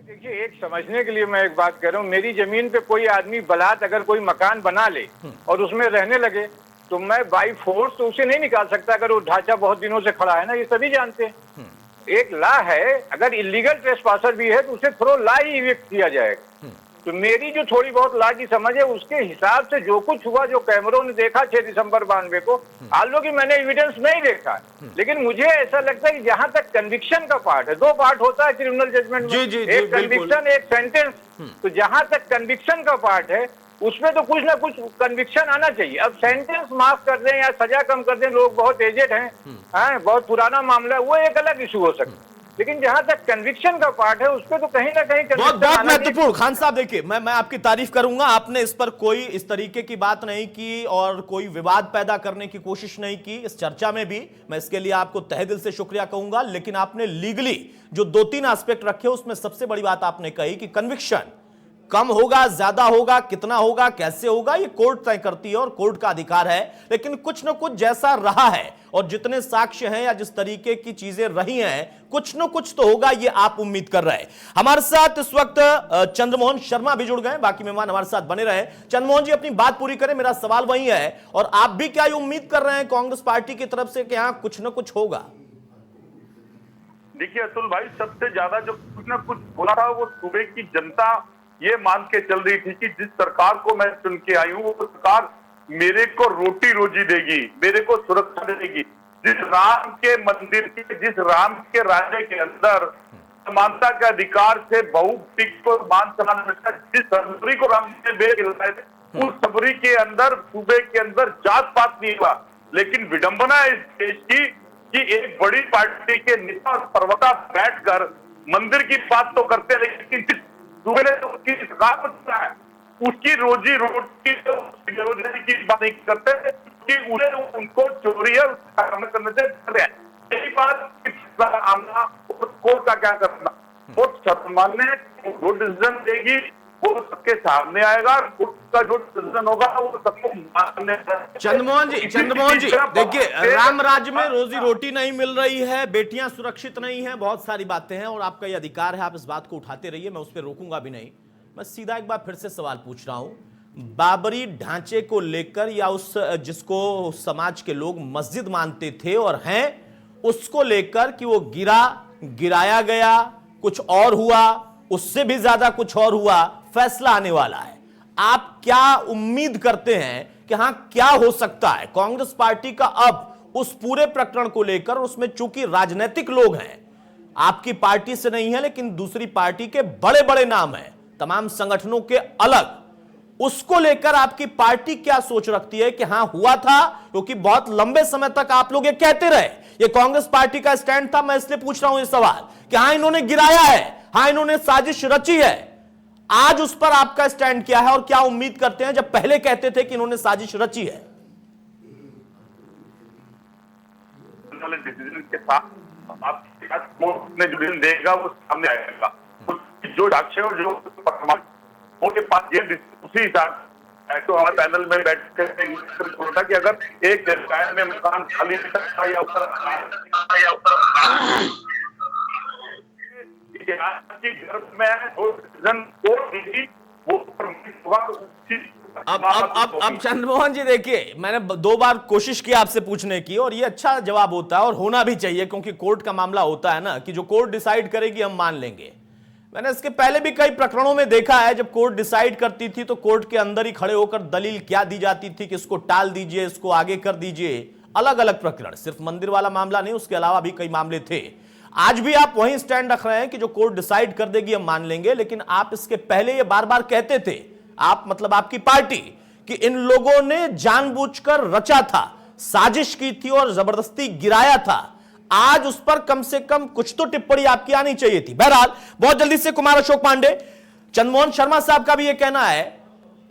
देखिए, एक समझने के लिए मैं एक बात कह रहा हूँ। मेरी जमीन पे कोई आदमी बलात् अगर कोई मकान बना ले और उसमें रहने लगे तो मैं बाई फोर्स तो उसे नहीं निकाल सकता अगर वो ढांचा बहुत दिनों से खड़ा है ना, ये सभी जानते हैं। एक लॉ है, अगर इलीगल ट्रेसपासर भी है तो उसे थ्रो लॉ ही इविक्ट किया जाएगा। तो मेरी जो थोड़ी बहुत लॉ की समझ है उसके हिसाब से जो कुछ हुआ, जो कैमरों ने देखा 6 दिसंबर 92 को, हालांकि मैंने एविडेंस नहीं देखा, लेकिन मुझे ऐसा लगता है कि जहां तक कन्विक्शन का पार्ट है, 2 पार्ट होता है क्रिमिनल जजमेंट में, एक कन्विक्शन एक सेंटेंस। तो जहां तक कन्विक्शन का पार्ट है उसमें तो कुछ ना कुछ कन्विक्शन आना चाहिए। अब सेंटेंस माफ कर दें या सजा कम कर दें, लोग बहुत एजेड हैं, बहुत पुराना मामला है, वो एक अलग इशू हो सकता है, लेकिन जहां तक कन्विक्शन का पार्ट है उसपे तो कहीं ना कहीं बहुत महत्वपूर्ण। खान साहब देखिए, मैं आपकी तारीफ करूंगा, आपने इस पर कोई इस तरीके की बात नहीं की और कोई विवाद पैदा करने की कोशिश नहीं की इस चर्चा में भी। मैं इसके लिए आपको तहे दिल से शुक्रिया कहूंगा। लेकिन आपने लीगली जो 2-3 एस्पेक्ट रखे, उसमें सबसे बड़ी बात आपने कही कि कन्विक्शन कम होगा, ज्यादा होगा, कितना होगा, कैसे होगा, ये कोर्ट तय करती है और कोर्ट का अधिकार है। लेकिन कुछ न कुछ जैसा रहा है और जितने साक्ष्य हैं या जिस तरीके की चीजें रही हैं, कुछ न कुछ तो होगा, ये आप उम्मीद कर रहे हैं। हमारे साथ इस वक्त चंद्रमोहन शर्मा भी जुड़ गए, बाकी मेहमान हमारे साथ बने रहे। चंद्रमोहन जी, अपनी बात पूरी करें, मेरा सवाल वही है। और आप भी क्या ये उम्मीद कर रहे हैं कांग्रेस पार्टी की तरफ से कि यहां कुछ न कुछ होगा? देखिए अतुल भाई, सबसे ज्यादा जो कुछ ना कुछ बोला था वो सूबे की जनता ये मान के चल रही थी कि जिस सरकार को मैं चुन के आई हूँ वो सरकार मेरे को रोटी रोजी देगी, मेरे को सुरक्षा देगी। जिस राम के मंदिर के, जिस राम के राज्य के अंदर समानता के अधिकार से बहु को मान सम्मान मिलता है, जिस सबरी को राम ने बेच लाए थे, उस सबरी के अंदर सूबे के अंदर जात पात नहीं हुआ। लेकिन विडंबना है इस देश की कि एक बड़ी पार्टी के नेता और पर्वता बैठकर मंदिर की बात तो करते हैं, लेकिन जिस सूबे ने तो उसकी सरकार है उसकी रोजी रोटी बेरोजगारी की बात नहीं करते कि उन्हें उनको चोरी है करने से कर रहे हैं। यही बात आमना कोर्ट का क्या करना, कोर्ट सामान्य जो डिसीजन देगी वो सबके सामने आएगा, कोर्ट का जो डिसीजन होगा वो सबको मानने। चंद्रमोहन जी देखिए, राम राज्य में रोजी रोटी नहीं मिल रही है, बेटियां सुरक्षित नहीं है, बहुत सारी बातें हैं और आपका ये अधिकार है, आप इस बात को उठाते रहिए, मैं उस पर रोकूंगा भी नहीं। मैं सीधा एक बार फिर से सवाल पूछ रहा हूं, बाबरी ढांचे को लेकर या उस जिसको समाज के लोग मस्जिद मानते थे और हैं, उसको लेकर कि वो गिराया गया, कुछ और हुआ, उससे भी ज्यादा कुछ और हुआ, फैसला आने वाला है। आप क्या उम्मीद करते हैं कि हां क्या हो सकता है कांग्रेस पार्टी का अब उस पूरे प्रकरण को लेकर? उसमें चूंकि राजनीतिक लोग हैं, आपकी पार्टी से नहीं है लेकिन दूसरी पार्टी के बड़े बड़े नाम हैं, तमाम संगठनों के अलग, उसको लेकर आपकी पार्टी क्या सोच रखती है कि हां हुआ था? क्योंकि बहुत लंबे समय तक आप लोग ये कहते रहे, ये कांग्रेस पार्टी का स्टैंड था। मैं इसलिए पूछ रहा हूं ये सवाल कि हां इन्होंने गिराया है, हां इन्होंने साजिश रची है। आज उस पर आपका स्टैंड क्या है और क्या उम्मीद करते हैं जब पहले कहते थे कि इन्होंने साजिश रची है? डिसीजन के साथ आपने जो डिसीजन देगा वो सामने आएगा। जो साक्ष्य और जो उनके पास ये उसी हिसाब तो हमारे पैनल में बैठ कर था कि अगर एक शहर में मकान खाली था या अब चंद्रमोहन जी देखिए, मैंने 2 बार कोशिश की आपसे पूछने की और ये अच्छा जवाब होता है और होना भी चाहिए, क्योंकि कोर्ट का मामला होता है ना कि जो कोर्ट डिसाइड करेगी हम मान लेंगे। मैंने इसके पहले भी कई प्रकरणों में देखा है, जब कोर्ट डिसाइड करती थी तो कोर्ट के अंदर ही खड़े होकर दलील क्या दी जाती थी कि इसको टाल दीजिए, इसको आगे कर दीजिए। अलग अलग प्रकरण, सिर्फ मंदिर वाला मामला नहीं, उसके अलावा भी कई मामले थे। आज भी आप वहीं स्टैंड रख रहे हैं कि जो कोर्ट डिसाइड कर देगी हम मान लेंगे, लेकिन आप इसके पहले ये बार बार कहते थे, आप मतलब आपकी पार्टी, कि इन लोगों ने जानबूझकर रचा था, साजिश की थी और जबरदस्ती गिराया था। आज उस पर कम से कम कुछ तो टिप्पणी आपकी आनी चाहिए थी। बहरहाल बहुत जल्दी से कुमार अशोक पांडे, चंद्रमोहन शर्मा साहब का भी यह कहना है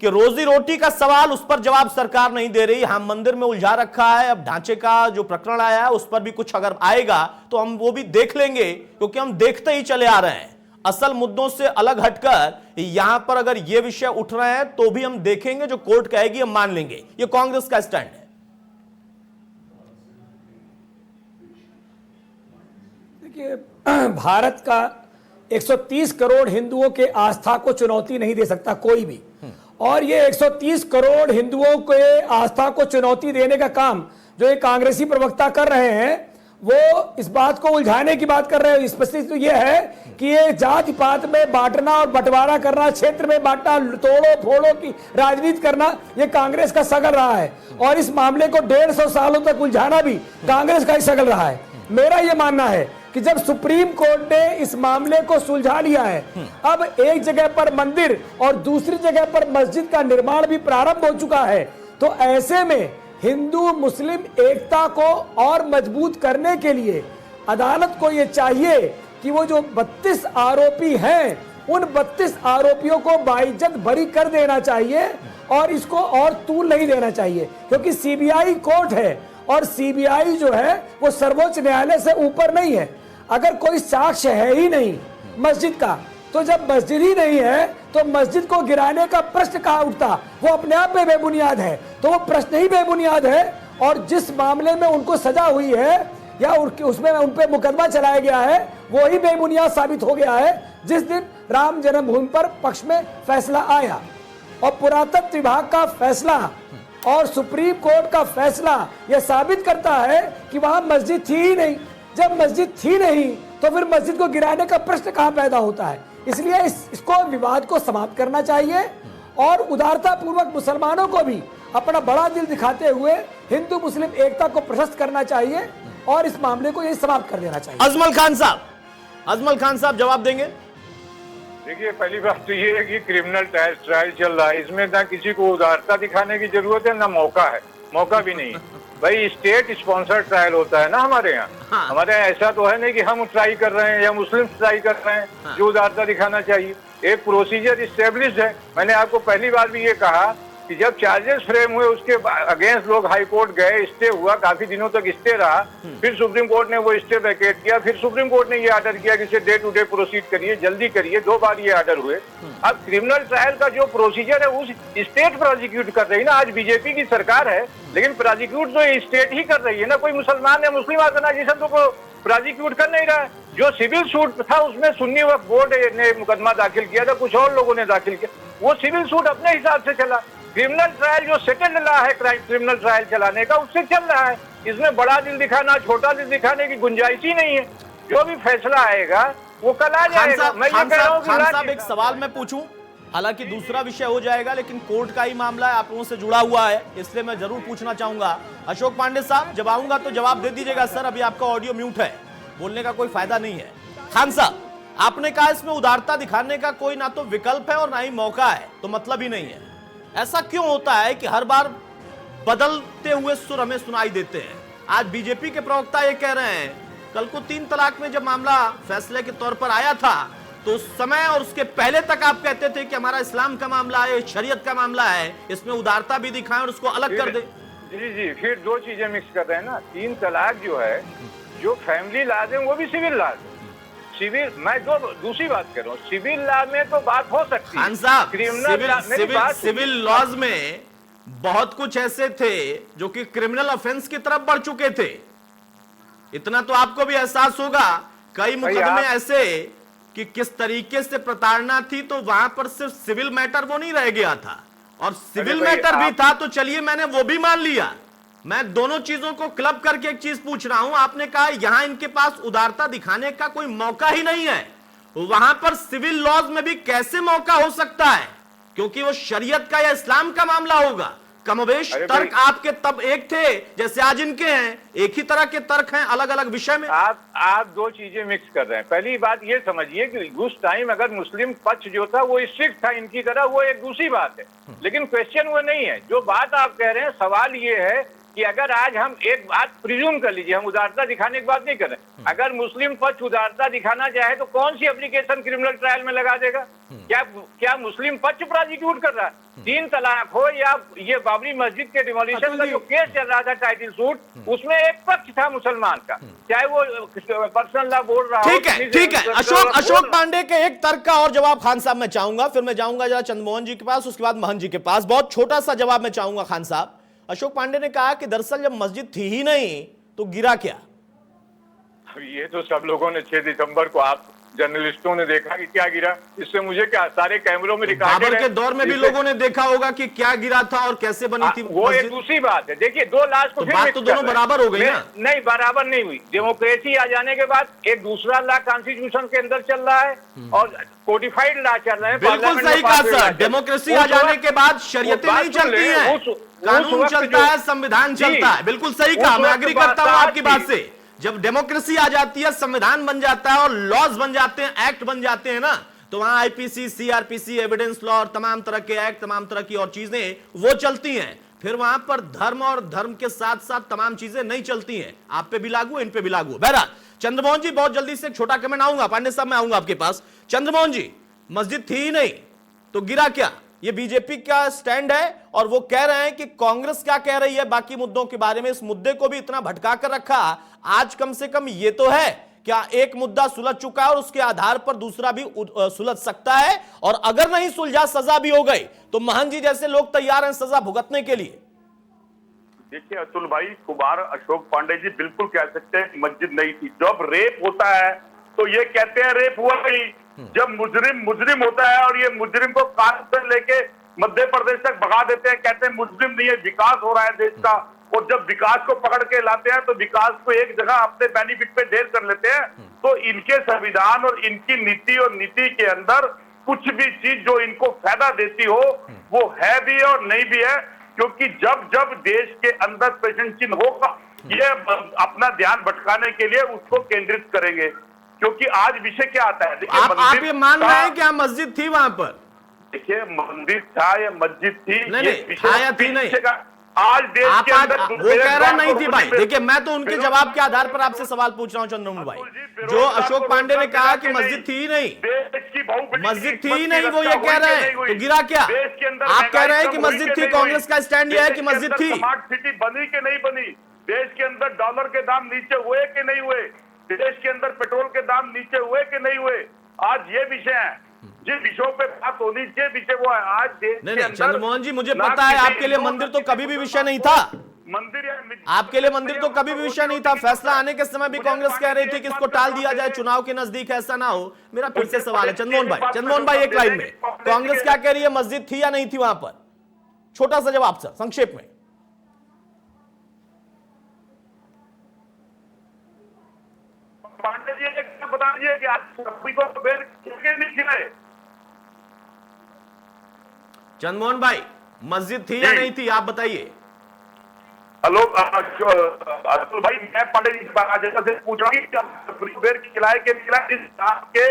कि रोजी रोटी का सवाल, उस पर जवाब सरकार नहीं दे रही, हम मंदिर में उलझा रखा है। अब ढांचे का जो प्रकरण आया है उस पर भी कुछ अगर आएगा तो हम वो भी देख लेंगे, क्योंकि हम देखते ही चले आ रहे हैं। असल मुद्दों से अलग हटकर यहां पर अगर ये विषय उठ रहे हैं तो भी हम देखेंगे, जो कोर्ट कहेगी हम मान लेंगे। ये कांग्रेस का स्टैंड है। देखिए, भारत का 130 करोड़ हिंदुओं के आस्था को चुनौती नहीं दे सकता कोई भी, और ये 130 करोड़ हिंदुओं के आस्था को चुनौती देने का काम जो ये कांग्रेसी प्रवक्ता कर रहे हैं, वो इस बात को उलझाने की बात कर रहे हैं। स्पष्ट तो ये है कि ये जाति पात में बांटना और बंटवारा करना, क्षेत्र में बांटना, तोड़ो फोड़ो की राजनीति करना, ये कांग्रेस का शगल रहा है, और इस मामले को 150 सालों तक उलझाना भी कांग्रेस का ही शगल रहा है। मेरा ये मानना है कि जब सुप्रीम कोर्ट ने इस मामले को सुलझा लिया है, अब एक जगह पर मंदिर और दूसरी जगह पर मस्जिद का निर्माण भी प्रारंभ हो चुका है, तो ऐसे में हिंदू मुस्लिम एकता को और मजबूत करने के लिए अदालत को यह चाहिए कि वो जो 32 आरोपी हैं, उन 32 आरोपियों को बाइज्जत बरी कर देना चाहिए, और इसको और तूल नहीं देना चाहिए, क्योंकि सीबीआई कोर्ट है, और सीबीआई जो है वो सर्वोच्च न्यायालय से ऊपर नहीं है। अगर कोई साक्ष्य है ही नहीं मस्जिद का, तो जब मस्जिद ही नहीं है तो मस्जिद को गिराने का प्रश्न कहाँ उठता? वो अपने आप में बेबुनियाद है, तो वो प्रश्न ही बेबुनियाद है। और जिस मामले में उनको सजा हुई है या उसमें उन पे मुकदमा चलाया गया है, वो ही बेबुनियाद साबित हो गया है जिस दिन राम जन्मभूमि पर पक्ष में फैसला आया। और पुरातत्व विभाग का फैसला और सुप्रीम कोर्ट का फैसला यह साबित करता है कि वहां मस्जिद थी ही नहीं। जब मस्जिद थी नहीं तो फिर मस्जिद को गिराने का प्रश्न कहां पैदा होता है? इसलिए इसको विवाद को समाप्त करना चाहिए, और उदारता पूर्वक मुसलमानों को भी अपना बड़ा दिल दिखाते हुए हिंदू मुस्लिम एकता को प्रशस्त करना चाहिए, और इस मामले को यही समाप्त कर देना चाहिए। अजमल खान साहब जवाब देंगे। देखिए, पहली बात तो ये है कि क्रिमिनल ट्रायल चल रहा है, इसमें ना किसी को उदारता दिखाने की जरूरत है, ना मौका है, मौका भी नहीं है। भाई स्टेट स्पॉन्सर्ड ट्रायल होता है ना हमारे यहाँ। हाँ। हमारे यहाँ ऐसा तो है नहीं कि हम ट्राई कर रहे हैं या मुस्लिम ट्राई कर रहे हैं। हाँ। जो उदारता दिखाना चाहिए, एक प्रोसीजर इस्टेब्लिश्ड है। मैंने आपको पहली बार भी ये कहा कि जब चार्जेस फ्रेम हुए उसके अगेंस्ट लोग हाई कोर्ट गए, स्टे हुआ, काफी दिनों तक स्टे रहा, फिर सुप्रीम कोर्ट ने वो स्टे वैकेट किया, फिर सुप्रीम कोर्ट ने ये ऑर्डर किया कि इसे डे टू डे प्रोसीड करिए, जल्दी करिए। 2 बार ये ऑर्डर हुए। अब क्रिमिनल ट्रायल का जो प्रोसीजर है उस स्टेट प्रोसिक्यूट कर रही है ना। आज बीजेपी की सरकार है, लेकिन प्रोसिक्यूट तो स्टेट ही कर रही है ना। कोई मुसलमान या मुस्लिम ऑर्गेनाइजेशन तो को प्रोसिक्यूट कर नहीं रहा है। जो सिविल सूट था उसमें सुन्नी वक्फ बोर्ड ने मुकदमा दाखिल किया था, कुछ और लोगों ने दाखिल किया, वो सिविल सूट अपने हिसाब से चला। क्रिमिनल ट्रायल जो सेटल्ड लॉ है क्रिमिनल ट्रायल चलाने का, उससे चल रहा है। इसमें बड़ा दिल दिखाना, छोटा दिल दिखाने की गुंजाइश ही नहीं है। जो भी फैसला आएगा वो कल आ जाएगा। मैं ये कह रहा हूं खान साहब एक सवाल मैं पूछूं, हालांकि दूसरा विषय हो जाएगा, लेकिन कोर्ट का ही मामला है, आप लोगों से जुड़ा हुआ है, इसलिए मैं जरूर पूछना चाहूंगा। अशोक पांडे साहब, जब आऊंगा तो जवाब दे दीजिएगा। सर, अभी आपका ऑडियो म्यूट है, बोलने का कोई फायदा नहीं है। खान साहब, आपने कहा इसमें उदारता दिखाने का कोई ना तो विकल्प है और ना ही मौका है, तो मतलब ही नहीं है। ऐसा क्यों होता है कि हर बार बदलते हुए सुर हमें सुनाई देते हैं? आज बीजेपी के प्रवक्ता ये कह रहे हैं, कल को 3 तलाक में जब मामला फैसले के तौर पर आया था तो उस समय और उसके पहले तक आप कहते थे कि हमारा इस्लाम का मामला है, शरीयत का मामला है, इसमें उदारता भी दिखाएं और उसको अलग कर दे। जी, फिर 2 चीजें मिक्स कर रहे हैं ना। 3 तलाक जो है, जो फैमिली लॉज है वो भी सिविल लॉज है। सिविल, मैं दूसरी बात कर रहा हूँ, सिविल लॉ में तो बात हो सकती है। खान साहब, क्रिमिनल सिविल लॉज में बहुत कुछ ऐसे थे जो कि क्रिमिनल ऑफेंस की तरफ बढ़ चुके थे। इतना तो आपको भी एहसास होगा, कई मुकदमे ऐसे कि किस तरीके से प्रताड़ना थी, तो वहां पर सिर्फ सिविल मैटर वो नहीं रह गया था, और सिविल मैटर भी था, तो चलिए मैंने वो भी मान लिया। मैं दोनों चीजों को क्लब करके एक चीज पूछ रहा हूं। आपने कहा यहां इनके पास उदारता दिखाने का कोई मौका ही नहीं है, वहां पर सिविल लॉज में भी कैसे मौका हो सकता है, क्योंकि वो शरीयत का या इस्लाम का मामला होगा। कमोबेश अरे तर्क भाई, आपके तब एक थे जैसे आज इनके हैं, एक ही तरह के तर्क हैं अलग अलग विषय में। आप दो चीजें मिक्स कर रहे हैं। पहली बात ये समझिए कि उस टाइम अगर मुस्लिम पक्ष जो था वो स्ट्रिक्ट था इनकी तरह, वो एक दूसरी बात है, लेकिन क्वेश्चन वो नहीं है। जो बात आप कह रहे हैं, सवाल ये है कि अगर आज हम एक बात प्रिज्यूम कर लीजिए, हम उदारता दिखाने की बात नहीं कर रहे, अगर मुस्लिम पक्ष उदारता दिखाना चाहे तो कौन सी एप्लीकेशन क्रिमिनल ट्रायल में लगा देगा? क्या मुस्लिम पक्ष प्रोसिक्यूट कर रहा है? 3 तलाक हो या ये बाबरी मस्जिद के डिमोलिशन का जो केस चल रहा था टाइटल सूट, उसमें एक पक्ष था मुसलमान का, चाहे वो पर्सनल लॉ बोल रहा हो। ठीक है। अशोक पांडे के एक तर्क का और जवाब खान साहब मैं चाहूंगा, फिर मैं जाऊंगा जरा चंद्रमोहन जी के पास, उसके बाद महन जी के पास। बहुत छोटा सा जवाब मैं चाहूंगा खान साहब। अशोक पांडे ने कहा कि दरअसल जब मस्जिद थी ही नहीं तो गिरा क्या? ये तो सब लोगों ने 6 दिसंबर को, आप जर्नलिस्टों ने देखा कि क्या गिरा, इससे मुझे क्या, सारे कैमरों में रिकॉर्डेड है। बाबर के दौर में भी लोगों ने देखा होगा कि क्या गिरा था और कैसे बनी थी वो एक दूसरी बात है। देखिए 2 लाश को तो बात तो दोनों बराबर हो गई ना? नहीं, बराबर नहीं हुई। डेमोक्रेसी आ जाने के बाद एक दूसरा लॉ कॉन्स्टिट्यूशन के अंदर चल रहा है और कोडिफाइड लॉ चल रहे हैं। बिल्कुल सही कहा सर, डेमोक्रेसी आ जाने के बाद शरीयतें नहीं चलती हैं, कानून चलता है, संविधान चलता है। बिल्कुल सही कहा, मैं एग्री करता हूं आपकी बात से। जब डेमोक्रेसी आ जाती है, संविधान बन जाता है और लॉज बन जाते हैं, एक्ट बन जाते हैं ना, तो वहां आईपीसी, सीआरपीसी, एविडेंस लॉ और तमाम तरह के एक्ट, तमाम तरह की और चीजें वो चलती हैं। फिर वहां पर धर्म और धर्म के साथ साथ तमाम चीजें नहीं चलती हैं। आप पे भी लागू, इन पे भी लागू। बहरहाल चंद्रमोहन जी, बहुत जल्दी से एक छोटा कमेंट आऊंगा। पांडे साहब मैं आऊंगा आपके पास। चंद्रमोहन जी, मस्जिद थी ही नहीं तो गिरा क्या? ये बीजेपी का स्टैंड है और वो कह रहे हैं कि कांग्रेस क्या कह रही है बाकी मुद्दों के बारे में। इस मुद्दे को भी इतना भटका कर रखा, आज कम से कम ये तो है क्या एक मुद्दा सुलझ चुका है और उसके आधार पर दूसरा भी सुलझ सकता है, और अगर नहीं सुलझा, सजा भी हो गई, तो महन जी जैसे लोग तैयार हैं सजा भुगतने के लिए। देखिए अतुल भाई, कुमार अशोक पांडे जी बिल्कुल कह सकते हैं मस्जिद नहीं थी। जब रेप होता है तो ये कहते हैं रेप हुआ नहीं। जब मुजरिम होता है और ये मुजरिम को कार से लेके मध्य प्रदेश तक भगा देते हैं, कहते हैं मुजरिम नहीं है, विकास हो रहा है देश का। और जब विकास को पकड़ के लाते हैं तो विकास को एक जगह अपने बेनिफिट पे ढेर कर लेते हैं। तो इनके संविधान और इनकी नीति और नीति के अंदर कुछ भी चीज जो इनको फायदा देती हो वो है भी और नहीं भी है, क्योंकि जब जब देश के अंदर प्रेजेंट चिन्ह होगा, ये अपना ध्यान भटकाने के लिए उसको केंद्रित करेंगे। क्योंकि आज विषय क्या आता है, देखिए आप ये मान रहे हैं कि हाँ मस्जिद थी वहां पर? देखिए मंदिर था या मस्जिद थी, नहीं था या थी नहीं, आज देश के अंदर वो कह रहा नहीं थी भाई। देखिए मैं तो उनके जवाब के आधार पर आपसे सवाल पूछ रहा हूं चंद्रमोहन भाई। जो अशोक पांडे ने कहा कि मस्जिद थी ही नहीं, मस्जिद थी ही नहीं, वो ये कह रहे हैं तो गिरा क्या? आप कह रहे हैं कि मस्जिद थी, कांग्रेस का स्टैंड यह है कि मस्जिद थी। स्मार्ट सिटी बनी कि नहीं बनी, देश के अंदर डॉलर के दाम नीचे हुए कि नहीं हुए, देश के अंदर पेट्रोल के दाम नीचे हुए कि नहीं हुए, आज ये विषय है जिस विषयों पे बात होनी चाहिए, विषय वो है। आज देश के अंदर चंद्रमोहन जी, मुझे पता है आपके लिए मंदिर तो कभी भी विषय नहीं था, मंदिर आपके लिए मंदिर तो कभी भी विषय नहीं था। फैसला आने के समय भी कांग्रेस कह रही थी कि इसको टाल दिया जाए, चुनाव के नजदीक ऐसा ना हो। मेरा फिर से सवाल है चंद्रमोहन भाई एक लाइन में, कांग्रेस क्या कह रही है, मस्जिद थी या नहीं थी वहां पर? छोटा सा जवाब सर, संक्षेप में। पांडे जी बता दीजिए कि आज सभी को बेल नहीं खिलाए। चंद्रमोहन भाई, मस्जिद थी या नहीं थी, आप बताइए। हेलो अतुल भाई, मैं पांडे जी से पूछ रहा हूँ बेर खिलाए के के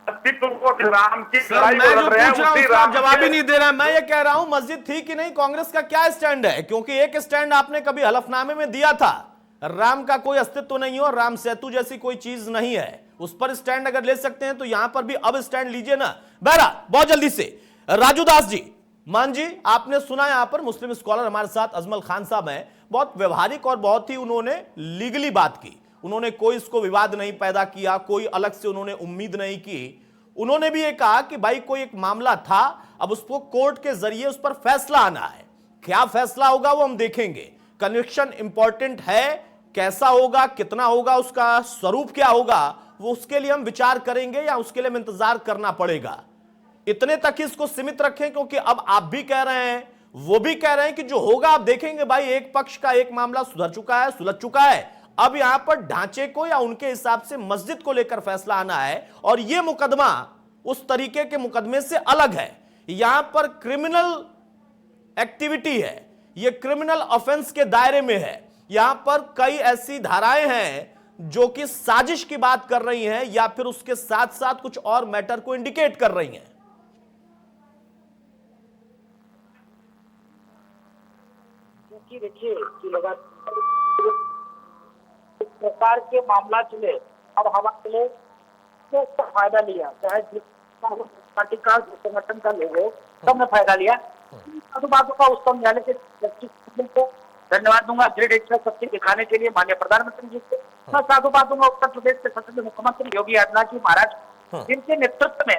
अस्तित्व को राम की सर, मैं जो पूछ रहा हूं उसका आप जवाब ही नहीं दे रहा है। मैं ये कह रहा हूं मस्जिद थी कि नहीं, कांग्रेस का क्या स्टैंड है? क्योंकि एक स्टैंड आपने कभी हलफनामे में दिया था, राम का कोई अस्तित्व नहीं हो, राम सेतु जैसी कोई चीज नहीं है, उस पर स्टैंड अगर ले सकते हैं तो यहां पर भी अब स्टैंड लीजिए ना। बहरा बहुत जल्दी से राजू दास जी, मान जी आपने सुना, यहां पर मुस्लिम स्कॉलर हमारे साथ अजमल खान साहब हैं, बहुत व्यवहारिक और बहुत ही उन्होंने लीगली बात की, उन्होंने कोई इसको विवाद नहीं पैदा किया, कोई अलग से उन्होंने उम्मीद नहीं की। उन्होंने भी ये कहा कि भाई कोई एक मामला था, अब उसको कोर्ट के जरिए उस पर फैसला आना है, क्या फैसला होगा वो हम देखेंगे। कन्विक्शन इंपॉर्टेंट है, कैसा होगा, कितना होगा, उसका स्वरूप क्या होगा, वो उसके लिए हम विचार करेंगे या उसके लिए हम इंतजार करना पड़ेगा। इतने तक इसको सीमित रखें, क्योंकि अब आप भी कह रहे हैं, वो भी कह रहे हैं कि जो होगा आप देखेंगे। भाई एक पक्ष का एक मामला सुधर चुका है, सुलझ चुका है, अब यहां पर ढांचे को या उनके हिसाब से मस्जिद को लेकर फैसला आना है और यह मुकदमा उस तरीके के मुकदमे से अलग है। यहां पर क्रिमिनल एक्टिविटी है, यह क्रिमिनल ऑफेंस के दायरे में है। यहां पर कई ऐसी धाराएं हैं जो कि साजिश की बात कर रही हैं या फिर उसके साथ साथ कुछ और मैटर को इंडिकेट कर रही हैं। क्योंकि देखिए कि लगातार इस प्रकार के मामला चले और हमारे तो उसका फायदा लिया, चाहे जिस पार्टी का संगठन का लोग हो, सबने फायदा लिया। तो बातों का उच्चतम न्यायालय के जस्टिस को धन्यवाद दूंगा दृढ़ इच्छा शक्ति दिखाने के लिए माननीय प्रधानमंत्री जी को। मैं साधुवाद दूंगा उत्तर प्रदेश के सचिव मुख्यमंत्री योगी आदित्यनाथ जी महाराज, जिनके नेतृत्व में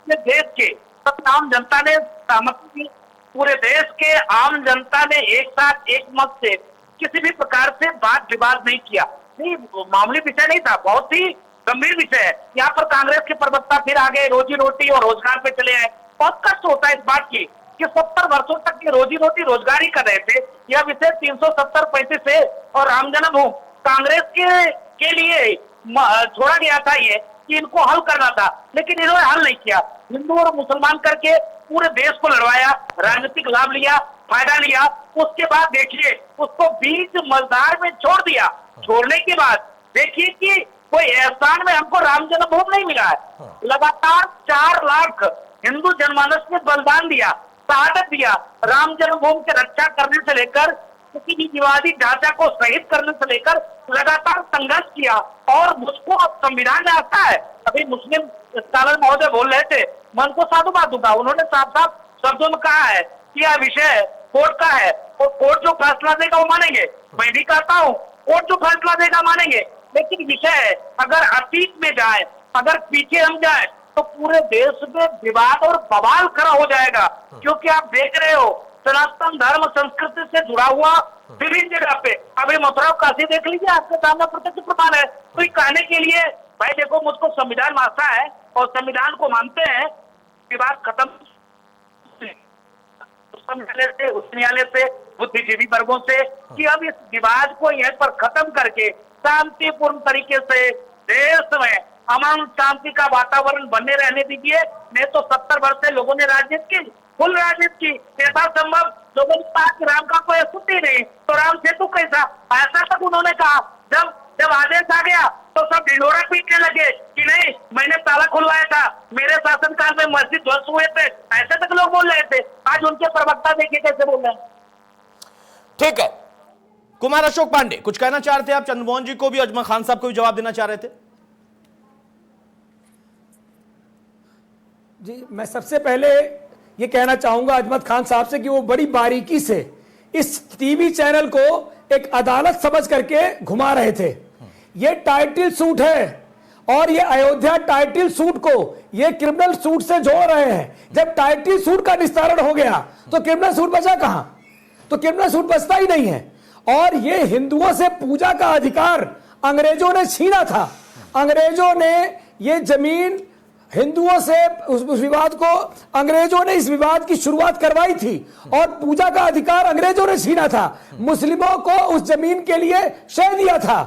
देश के सब आम जनता ने सहमति दी। पूरे देश के आम जनता ने एक साथ एक मत से किसी भी प्रकार से बात विवाद नहीं किया। नहीं, मामूली विषय नहीं था, बहुत ही गंभीर विषय है। यहाँ पर कांग्रेस के प्रवक्ता फिर आगे रोजी रोटी और रोजगार पे चले आए। बहुत कष्ट होता है इस बात की कि 70 वर्षों तक की रोजी रोटी रोजगार ही कर रहे थे। यह विषय 370-35 से और राम जन्मभूमि कांग्रेस के लिए छोड़ा गया था ये कि इनको हल करना था, लेकिन इन्होंने हल नहीं किया। हिंदू और मुसलमान करके पूरे देश को लड़वाया, राजनीतिक लाभ लिया, फायदा लिया। उसके बाद देखिए उसको बीच मजदार में छोड़ दिया। छोड़ने के बाद देखिए कि कोई एहसान में हमको राम जन्मभूमि नहीं मिला है। लगातार 4 लाख हिंदू जनमानस ने बलिदान दिया, शहादत दिया। राम जन्मभूमि की रक्षा करने से लेकर किसी भी विवादी ढांचा को शहीद करने से लेकर लगातार संघर्ष किया। और मुझको अब संविधान में आता है, अभी मुस्लिम स्कॉलर महोदय बोल रहे थे, मैं उनको साधुवाद दूंगा। उन्होंने साफ साफ शब्दों में कहा है कि यह विषय कोर्ट का है और कोर्ट जो फैसला देगा वो मानेंगे। मैं भी कहता हूँ कोर्ट जो फैसला देगा मानेंगे, लेकिन विषय अगर अतीत में जाए, अगर पीछे हम जाए तो पूरे देश में विवाद और बवाल खड़ा हो जाएगा। क्योंकि आप देख रहे हो सनातन धर्म संस्कृति से जुड़ा हुआ विभिन्न जगह पे, अभी मथुरा काशी देख लीजिए, आपके सामने प्रत्यक्ष प्रमाण है। कोई कहने के लिए भाई देखो मुझको संविधान मानता है और संविधान को मानते हैं, विवाद खत्म से उच्च न्यायालय से बुद्धिजीवी वर्गों से कि अब इस विवाद को यहीं पर खत्म करके शांतिपूर्ण तरीके से देश में अमन शांति का वातावरण बने रहने दीजिए। नहीं तो 70 वर्ष से लोगों ने राजनीति की, फुल राजनीति की, यथासंभव लोगों ने कहा कि राम का कोई अस्तित्व ही नहीं, तो राम सेतु कैसा, ऐसा तक उन्होंने कहा। जब आदेश आ गया तो सब ढिंढोरा पीटने लगे कि नहीं मैंने ताला खुलवाया था, मेरे शासनकाल में मस्जिद ध्वस्त हुए थे, ऐसे तक लोग बोल रहे थे। आज उनके प्रवक्ता देखिए कैसे बोल रहे हैं। ठीक है, कुमार अशोक पांडे कुछ कहना चाह रहे थे आप, चंद्रमोहन जी को भी, अजमा खान साहब को भी जवाब देना चाह रहे थे। जी, मैं सबसे पहले ये कहना चाहूंगा अजमत खान साहब से कि वो बड़ी बारीकी से इस टीवी चैनल को एक अदालत समझ करके घुमा रहे थे। ये टाइटल सूट है और ये अयोध्या टाइटल सूट को ये क्रिमिनल सूट से जोड़ रहे हैं। जब टाइटल सूट का निस्तारण हो गया तो क्रिमिनल सूट बचा कहां? तो क्रिमिनल सूट बचता ही नहीं है। और ये हिंदुओं से पूजा का अधिकार अंग्रेजों ने छीना था। अंग्रेजों ने ये जमीन हिंदुओं से उस विवाद को, अंग्रेजों ने इस विवाद की शुरुआत करवाई थी और पूजा का अधिकार अंग्रेजों ने छीना था। मुस्लिमों को उस जमीन के लिए शह दिया था।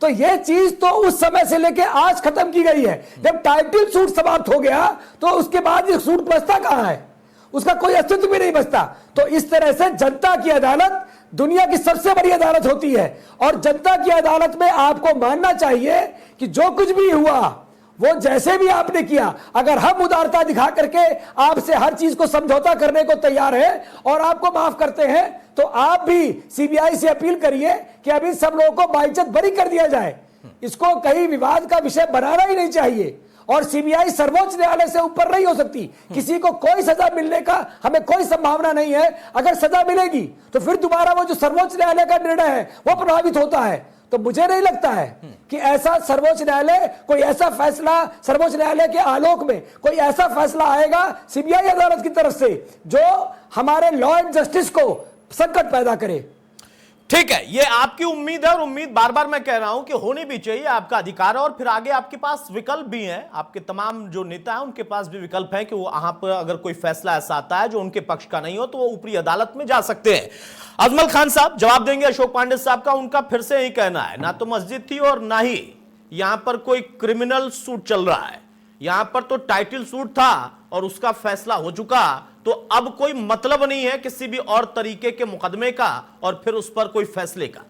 तो यह चीज तो उस समय से लेके आज खत्म की गई है। जब टाइटल सूट समाप्त हो गया तो उसके बाद ये सूट बचता कहां है? उसका कोई अस्तित्व भी नहीं बचता। तो इस तरह से जनता की अदालत दुनिया की सबसे बड़ी अदालत होती है और जनता की अदालत में आपको मानना चाहिए कि जो कुछ भी हुआ वो जैसे भी आपने किया, अगर हम उदारता दिखा करके आपसे हर चीज को समझौता करने को तैयार है और आपको माफ करते हैं, तो आप भी सीबीआई से अपील करिए कि अभी सब लोगों को बाइज्जत बरी कर दिया जाए। इसको कहीं विवाद का विषय बनाना ही नहीं चाहिए। और सीबीआई सर्वोच्च न्यायालय से ऊपर नहीं हो सकती। किसी को कोई सजा मिलने का हमें कोई संभावना नहीं है। अगर सजा मिलेगी तो फिर दोबारा वो जो सर्वोच्च न्यायालय का निर्णय है वो प्रभावित होता है। तो मुझे नहीं लगता है कि ऐसा सर्वोच्च न्यायालय कोई ऐसा फैसला, सर्वोच्च न्यायालय के आलोक में कोई ऐसा फैसला आएगा सीबीआई अदालत की तरफ से जो हमारे लॉ एंड जस्टिस को संकट पैदा करे। ठीक है, ये आपकी उम्मीद है और उम्मीद बार बार मैं कह रहा हूं कि होनी भी चाहिए, आपका अधिकार है। और फिर आगे आपके पास विकल्प भी हैं, आपके तमाम जो नेता हैं उनके पास भी विकल्प है कि वो वहां पर अगर कोई फैसला ऐसा आता है जो उनके पक्ष का नहीं हो तो वो ऊपरी अदालत में जा सकते हैं। अजमल खान साहब जवाब देंगे अशोक पांडे साहब का। उनका फिर से यही कहना है, ना तो मस्जिद थी और ना ही यहां पर कोई क्रिमिनल सूट चल रहा है, यहां पर तो टाइटल सूट था और उसका फैसला हो चुका, तो अब कोई मतलब नहीं है किसी भी और तरीके के मुकदमे का और फिर उस पर कोई फैसले का।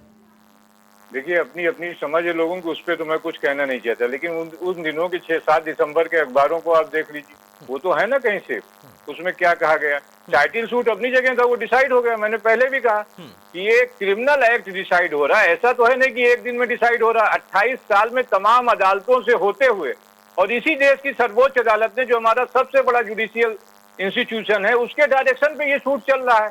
देखिए, अपनी अपनी समझ है लोगों की, उस पर तो मैं कुछ कहना नहीं चाहता, लेकिन उन दिनों के 6-7 दिसंबर के अखबारों को आप देख लीजिए, वो तो है ना कहीं से, उसमें क्या कहा गया। टाइटल सूट अपनी जगह था, वो डिसाइड हो गया। मैंने पहले भी कहा कि ये क्रिमिनल एक्ट डिसाइड हो रहा है, ऐसा तो है नहीं कि एक दिन में डिसाइड हो रहा है। 28 साल में तमाम अदालतों से होते हुए और इसी देश की सर्वोच्च अदालत ने, जो हमारा सबसे बड़ा जुडिशियल इंस्टीट्यूशन है, उसके डायरेक्शन पे ये सूट चल रहा है,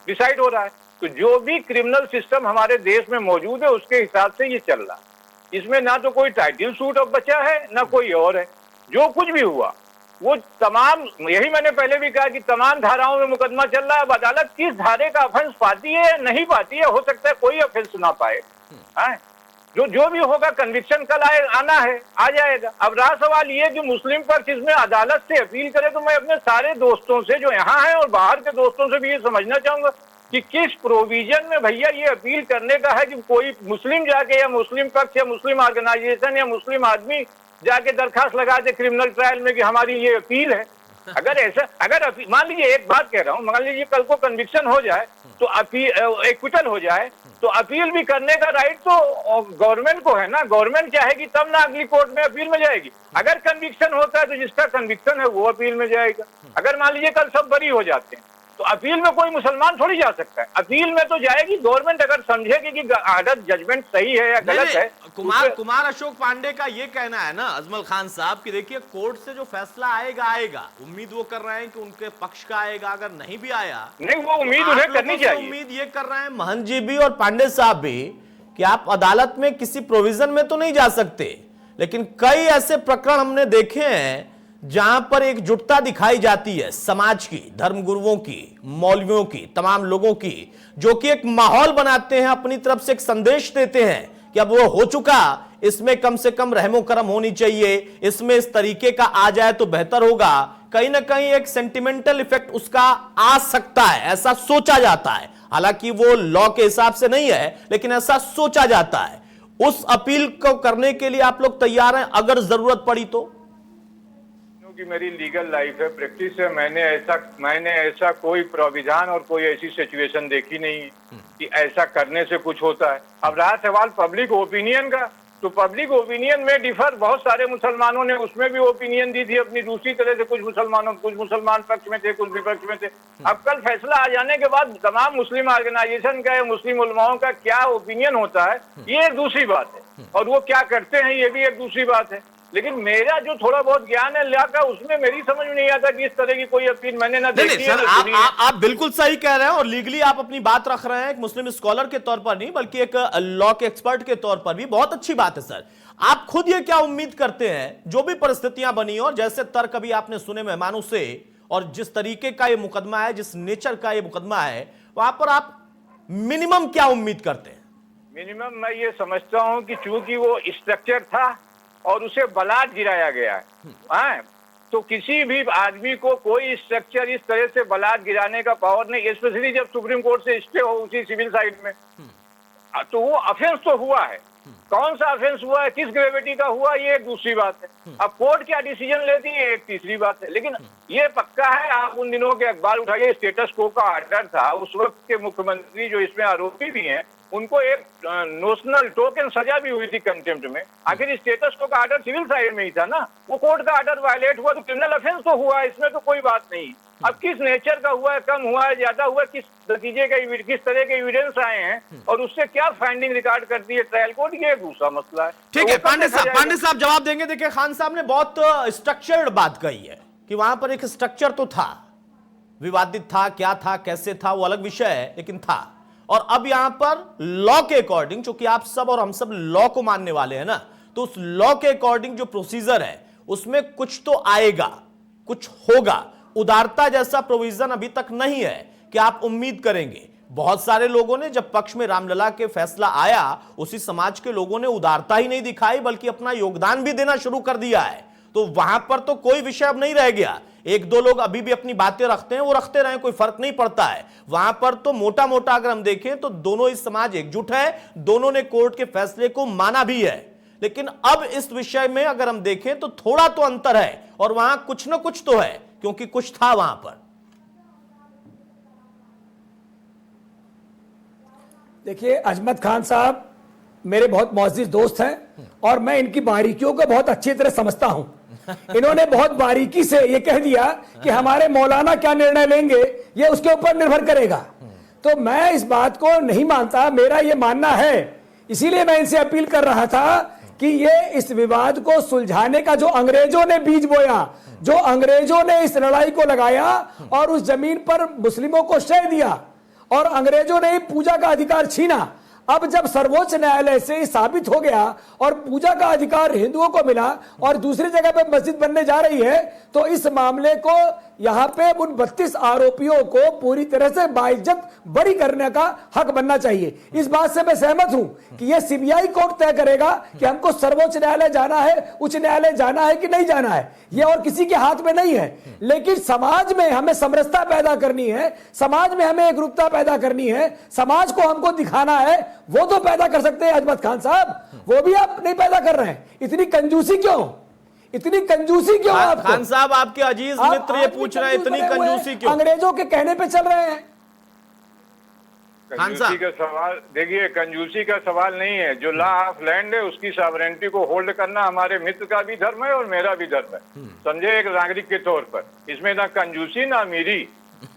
डिसाइड हो रहा है। तो जो भी क्रिमिनल सिस्टम हमारे देश में मौजूद है उसके हिसाब से ये चल रहा है। इसमें ना तो कोई टाइटल सूट अब बचा है ना कोई और है। जो कुछ भी हुआ वो तमाम, यही मैंने पहले भी कहा कि तमाम धाराओं में मुकदमा चल रहा है। अब अदालत किस धारे का ऑफेंस पाती है या नहीं पाती है, हो सकता है कोई ऑफेंस ना पाए। जो भी होगा कन्विक्शन कल आना है, आ जाएगा। अब रहा सवाल ये कि मुस्लिम पक्ष इसमें अदालत से अपील करे, तो मैं अपने सारे दोस्तों से जो यहाँ हैं और बाहर के दोस्तों से भी ये समझना चाहूंगा कि किस प्रोविजन में भैया ये अपील करने का है कि कोई मुस्लिम जाके या मुस्लिम पक्ष या मुस्लिम ऑर्गेनाइजेशन या मुस्लिम आदमी जाके दरखास्त लगा दे क्रिमिनल ट्रायल में कि हमारी ये अपील है। अगर ऐसा, अगर मान लीजिए, एक बात कह रहा हूँ, मान लीजिए कल को कन्विक्शन हो जाए तो अपील, एक्विटल हो जाए, तो अपील भी करने का राइट तो गवर्नमेंट को है ना। गवर्नमेंट चाहेगी तब ना अगली कोर्ट में अपील में जाएगी। अगर कन्विक्शन होता है तो जिसका कन्विक्शन है वो अपील में जाएगा। अगर मान लीजिए कल सब बरी हो जाते हैं तो अपील में कोई मुसलमान थोड़ी जा सकता है, अपील में तो जाएगी गवर्नमेंट, अगर समझेगी कि आर्डर जजमेंट सही है या गलत है। कुमार अशोक पांडे का ये कहना है ना अजमल खान साहब कि देखिए कोर्ट से जो फैसला आएगा आएगा, उम्मीद वो कर रहे हैं कि उनके पक्ष का आएगा। अगर नहीं भी आया, नहीं, वो उम्मीद उन्हें करनी चाहिए। उम्मीद ये कर रहे हैं महंत जी भी और पांडे साहब भी कि आप अदालत में किसी प्रोविजन में तो नहीं जा सकते, लेकिन कई ऐसे प्रकरण हमने देखे हैं जहां पर एकजुटता दिखाई जाती है समाज की, धर्मगुरुओं की, मौलवियों की, तमाम लोगों की, जो कि एक माहौल बनाते हैं, अपनी तरफ से एक संदेश देते हैं कि अब वो हो चुका, इसमें कम से कम रहमो करम होनी चाहिए, इसमें इस तरीके का आ जाए तो बेहतर होगा। कहीं ना कहीं एक सेंटिमेंटल इफेक्ट उसका आ सकता है, ऐसा सोचा जाता है। हालांकि वो लॉ के हिसाब से नहीं है, लेकिन ऐसा सोचा जाता है। उस अपील को करने के लिए आप लोग तैयार हैं अगर जरूरत पड़ी तो? कि मेरी लीगल लाइफ है, प्रैक्टिस है, मैंने ऐसा कोई प्राविधान और कोई ऐसी सिचुएशन देखी नहीं कि ऐसा करने से कुछ होता है। अब रहा सवाल पब्लिक ओपिनियन का, तो पब्लिक ओपिनियन में डिफर, बहुत सारे मुसलमानों ने उसमें भी ओपिनियन दी थी अपनी दूसरी तरह से। कुछ मुसलमान पक्ष में थे, कुछ विपक्ष में थे। अब कल फैसला आ जाने के बाद तमाम मुस्लिम ऑर्गेनाइजेशन का या मुस्लिम उलमाओं का क्या ओपिनियन होता है ये एक दूसरी बात है, और वो क्या करते हैं ये भी एक दूसरी बात है। लेकिन मेरा जो थोड़ा बहुत ज्ञान है ला का, उसमें मेरी समझ में नहीं आता कि इस तरह की कोई अपील मैंने ना देखी है। आप बिल्कुल सही कह रहे हैं और लीगली आप अपनी बात रख रहे हैं, एक मुस्लिम स्कॉलर के तौर पर नहीं बल्कि एक लॉ के एक्सपर्ट के तौर पर भी। बहुत अच्छी बात है सर। आप खुद ये क्या उम्मीद करते हैं, जो भी परिस्थितियां बनी और जैसे तर्क अभी आपने सुने मेहमानों से, और जिस तरीके का ये मुकदमा है, जिस नेचर का ये मुकदमा है, वहां पर आप मिनिमम क्या उम्मीद करते हैं? मिनिमम मैं ये समझता हूँ कि चूंकि वो स्ट्रक्चर था और उसे बलात् गिराया गया है, तो किसी भी आदमी को कोई स्ट्रक्चर इस तरह से बलात् गिराने का पावर नहीं, स्पेशली जब सुप्रीम कोर्ट से स्टे हो उसी सिविल साइड में, तो वो ऑफेंस तो हुआ है। कौन सा ऑफेंस हुआ है, किस ग्रेविटी का हुआ, ये एक दूसरी बात है। अब कोर्ट क्या डिसीजन लेती है एक तीसरी बात है। लेकिन ये पक्का है, आप उन दिनों के अखबार उठाइए, स्टेटस को का आर्डर था, उस वक्त के मुख्यमंत्री जो इसमें आरोपी भी हैं उनको एक नोशनल टोकन सजा भी हुई थी कंटेम्प्ट में। आखिर स्टेटस को का आर्डर सिविल साइड में ही था ना, वो कोर्ट का आर्डर वायलेट हुआ तो क्रिमिनल ऑफेंस तो हुआ, इसमें तो कोई बात नहीं। अब किस नेचर का हुआ है, कम हुआ है, ज्यादा हुआ है, किस नतीजे का, किस तरह के एविडेंस आए हैं और उससे क्या फाइंडिंग रिकॉर्ड करती है ट्रायल कोर्ट, ये एक दूसरा मसला है। ठीक है, पांडे साहब जवाब देंगे। देखिए खान साहब ने बहुत स्ट्रक्चर्ड बात कही है कि वहां पर एक स्ट्रक्चर तो था, विवादित था, क्या था, कैसे था, वो अलग विषय है, लेकिन था। और अब यहां पर लॉ के अकॉर्डिंग, चूंकि आप सब और हम सब लॉ को मानने वाले हैं ना, तो उस लॉ के अकॉर्डिंग जो प्रोसीजर है उसमें कुछ तो आएगा, कुछ होगा। उदारता जैसा प्रोविजन अभी तक नहीं है कि आप उम्मीद करेंगे। बहुत सारे लोगों ने जब पक्ष में रामलला के फैसला आया, उसी समाज के लोगों ने उदारता ही नहीं दिखाई बल्कि अपना योगदान भी देना शुरू कर दिया है। तो वहां पर तो कोई विषय अब नहीं रह गया। एक दो लोग अभी भी अपनी बातें रखते हैं, वो रखते रहे, कोई फर्क नहीं पड़ता है। वहां पर तो मोटा मोटा अगर हम देखें तो दोनों ही समाज एकजुट है, दोनों ने कोर्ट के फैसले को माना भी है। लेकिन अब इस विषय में अगर हम देखें तो थोड़ा तो अंतर है, और वहां कुछ ना कुछ तो है, क्योंकि कुछ था वहां पर। देखिए, अजमत खान साहब मेरे बहुत मोअज़्ज़िज़ दोस्त हैं और मैं इनकी बारीकियों को बहुत अच्छी तरह समझता हूं। इन्होंने बहुत बारीकी से ये कह दिया कि हमारे मौलाना क्या निर्णय लेंगे ये उसके ऊपर निर्भर करेगा। तो मैं इस बात को नहीं मानता, मेरा ये मानना है, इसीलिए मैं इनसे अपील कर रहा था कि ये इस विवाद को सुलझाने का जो अंग्रेजों ने बीज बोया, जो अंग्रेजों ने इस लड़ाई को लगाया और उस जमीन पर मुस्लिमों को शह दिया और अंग्रेजों ने पूजा का अधिकार छीना, अब जब सर्वोच्च न्यायालय से साबित हो गया और पूजा का अधिकार हिंदुओं को मिला और दूसरी जगह पे मस्जिद बनने जा रही है, तो इस मामले को यहां पे उन 32 आरोपियों को पूरी तरह से बाइज्जत बरी करने का हक बनना चाहिए। इस बात से मैं सहमत हूं कि यह सीबीआई कोर्ट तय करेगा कि हमको सर्वोच्च न्यायालय जाना है, उच्च न्यायालय जाना है कि नहीं जाना है, यह और किसी के हाथ में नहीं है। लेकिन समाज में हमें समरसता पैदा करनी है, समाज में हमें एकरूपता पैदा करनी है, समाज को हमको दिखाना है, वो तो पैदा कर सकते हैं अजमत खान साहब, वो भी आप नहीं पैदा कर रहे हैं। इतनी कंजूसी क्यों, इतनी कंजूसी क्यों? खान साहब, आपके अजीज मित्र ये पूछ रहे हैं, इतनी कंजूसी क्यों? अंग्रेजों के कहने पे चल रहे हैं। कंजूसी का सवाल, देखिए, कंजूसी का सवाल नहीं है। जो लॉ ऑफ लैंड है उसकी सॉवरेनिटी को होल्ड करना हमारे मित्र का भी धर्म है और मेरा भी धर्म है, समझे, एक नागरिक के तौर पर। इसमें ना कंजूसी ना अमीरी।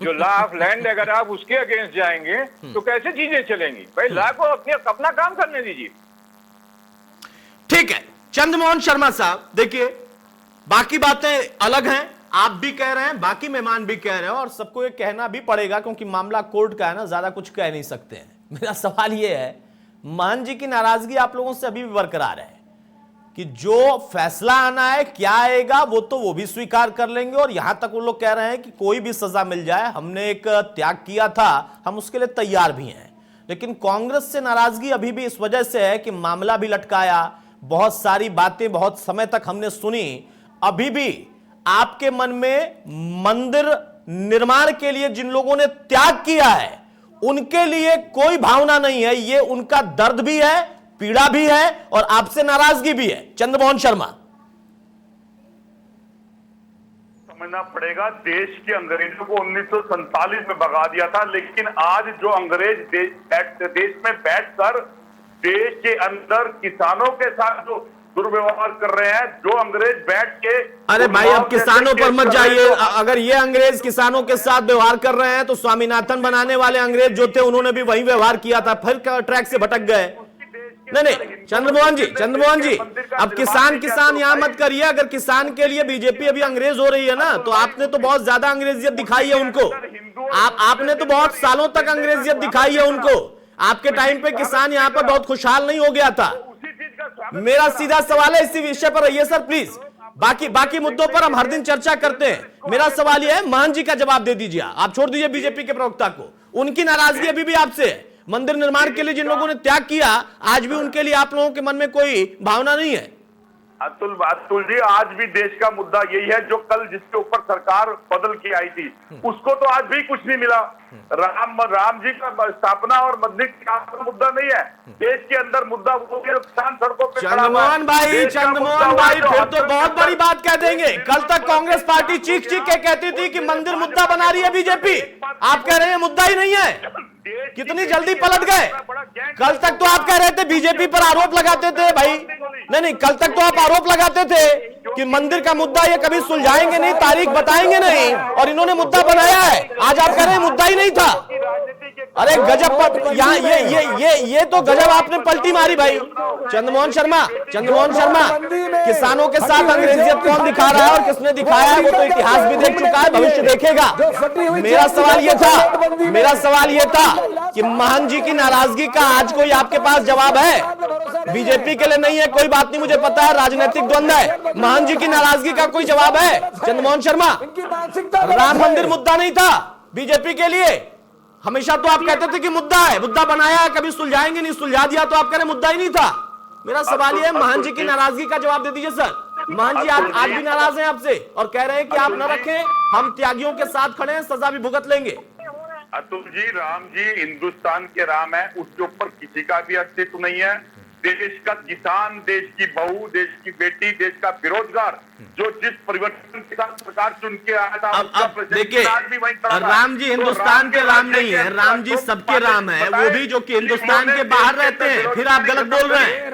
जो लॉ ऑफ लैंड, अगर आप उसके अगेंस्ट जाएंगे तो कैसे चीजें चलेंगी? भाई लॉ को अपना काम करने दीजिए। ठीक है चंद्रमोहन शर्मा साहब, देखिए बाकी बातें अलग हैं, आप भी कह रहे हैं, बाकी मेहमान भी कह रहे हैं, और सबको ये कहना भी पड़ेगा क्योंकि मामला कोर्ट का है ना, ज्यादा कुछ कह नहीं सकते हैं। मेरा सवाल ये है, महंत जी की नाराजगी आप लोगों से अभी भी बरकरार है कि जो फैसला आना है, क्या आएगा वो भी स्वीकार कर लेंगे, और यहां तक वो लोग कह रहे हैं कि कोई भी सजा मिल जाए, हमने एक त्याग किया था, हम उसके लिए तैयार भी हैं। लेकिन कांग्रेस से नाराजगी अभी भी इस वजह से है कि मामला भी लटकाया, बहुत सारी बातें बहुत समय तक हमने सुनी, अभी भी आपके मन में मंदिर निर्माण के लिए जिन लोगों ने त्याग किया है उनके लिए कोई भावना नहीं है, ये उनका दर्द भी है, पीड़ा भी है, और आपसे नाराजगी भी है। चंद्रमोहन शर्मा, समझना पड़ेगा, देश के अंग्रेजों को 1947 में भगा दिया था, लेकिन आज जो अंग्रेज देश में बैठकर देश के अंदर किसानों के साथ जो दुर्व्यवहार कर रहे हैं, जो अंग्रेज बैठ के, अरे भाई अब किसानों पर मत जाइए। अगर ये अंग्रेज किसानों के साथ व्यवहार कर रहे हैं तो स्वामीनाथन बनाने वाले अंग्रेज जो थे उन्होंने भी वही व्यवहार किया था, फिर ट्रैक से भटक गए। नहीं, चंद्रमोहन जी, अब किसान यहां मत करिए। अगर किसान के लिए बीजेपी अभी अंग्रेज हो रही है ना, तो आपने तो बहुत ज्यादा अंग्रेजियत दिखाई है उनको। आपने तो बहुत सालों तक अंग्रेजियत दिखाई है उनको। आपके टाइम पे किसान यहाँ पर बहुत खुशहाल नहीं हो गया था। मेरा सीधा सवाल है, इसी विषय पर रहिए सर प्लीज, बाकी मुद्दों पर हम हर दिन चर्चा करते हैं। मेरा सवाल यह है, महंत जी का जवाब दे दीजिए, आप छोड़ दीजिए बीजेपी के प्रवक्ता को। उनकी नाराजगी अभी भी आपसे है, मंदिर निर्माण के लिए जिन लोगों ने त्याग किया, आज भी उनके लिए आप लोगों के मन में कोई भावना नहीं है? अतुल जी, आज भी देश का मुद्दा यही है, जो कल जिसके ऊपर सरकार बदल के आई थी उसको तो आज भी कुछ नहीं मिला। राम जी का स्थापना और मंदिर का मुद्दा नहीं है, देश के अंदर मुद्दा वो किसान सड़कों पे। चंद्रमोहन भाई, फिर तो बहुत बड़ी बात कह देंगे। कल तक कांग्रेस पार्टी चीख के कहती थी कि मंदिर मुद्दा बना रही है बीजेपी, आप कह रहे हैं मुद्दा ही नहीं है। कितनी जल्दी पलट गए। कल तक तो आप कह रहे थे, बीजेपी पर आरोप लगाते थे भाई, नहीं, कल तक तो आप आरोप लगाते थे कि मंदिर का मुद्दा ये कभी सुलझाएंगे नहीं, तारीख बताएंगे नहीं, और इन्होंने मुद्दा बनाया है। आज आप कह रहे हैं मुद्दा ही नहीं था। अरे गजब, यहाँ ये तो गजब आपने पलटी मारी भाई। चंद्रमोहन शर्मा, किसानों के साथ अंग्रेजियत कौन दिखा रहा है और किसने दिखाया है वो तो इतिहास भी देख चुका है, भविष्य देखेगा। मेरा सवाल ये था कि महंत जी की नाराजगी का आज कोई आपके पास जवाब है? बीजेपी के लिए नहीं है, कोई बात नहीं, मुझे पता है राजनीतिक द्वंद्व है। महंत जी की नाराजगी का कोई जवाब है? चंद्रमोहन शर्मा, राम मंदिर मुद्दा नहीं था बीजेपी के लिए, हमेशा तो आप कहते थे कि मुद्दा है, मुद्दा बनाया है, कभी सुलझाएंगे नहीं, सुलझा दिया तो आप कह रहे मुद्दा ही नहीं था। मेरा सवाल यह है, महान जी की नाराजगी का जवाब दे दीजिए सर। महान जी आप आज भी नाराज हैं आपसे और कह रहे हैं कि आप न रखें, हम त्यागियों के साथ खड़े हैं, सजा भी भुगत लेंगे। अतुल जी, राम जी हिंदुस्तान के राम है, उसके ऊपर किसी का भी अस्तित्व नहीं है। देश का किसान, देश की बहू, देश की बेटी, देश का बेरोजगार, जो जिस परिवर्तन के साथ सरकार चुन के आया था, अब देखिए, राम जी हिंदुस्तान के राम नहीं है, राम जी सबके राम है, वो भी जो कि हिंदुस्तान के बाहर रहते हैं। फिर आप गलत बोल रहे हैं।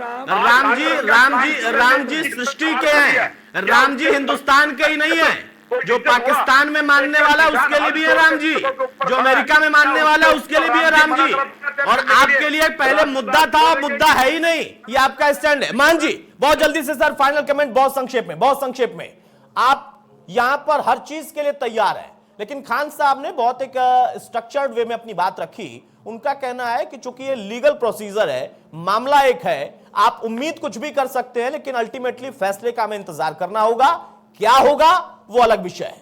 राम जी सृष्टि के हैं, राम जी हिंदुस्तान के ही नहीं है। जो पाकिस्तान में मानने वाला उसके लिए भी है राम जी, जो अमेरिका में मानने वाला उसके लिए भी है राम जी, और आपके लिए पहले मुद्दा था, मुद्दा है ही नहीं। ये आपका स्टैंड है। मान जी बहुत जल्दी से सर फाइनल कमेंट, बहुत संक्षेप में। आप यहां पर हर चीज के लिए तैयार है, लेकिन खान साहब ने बहुत एक स्ट्रक्चर्ड वे में अपनी बात रखी। उनका कहना है कि चूंकि ये लीगल प्रोसीजर है, मामला एक है, आप उम्मीद कुछ भी कर सकते हैं, लेकिन अल्टीमेटली फैसले का हमें इंतजार करना होगा। क्या होगा वो अलग विषय है।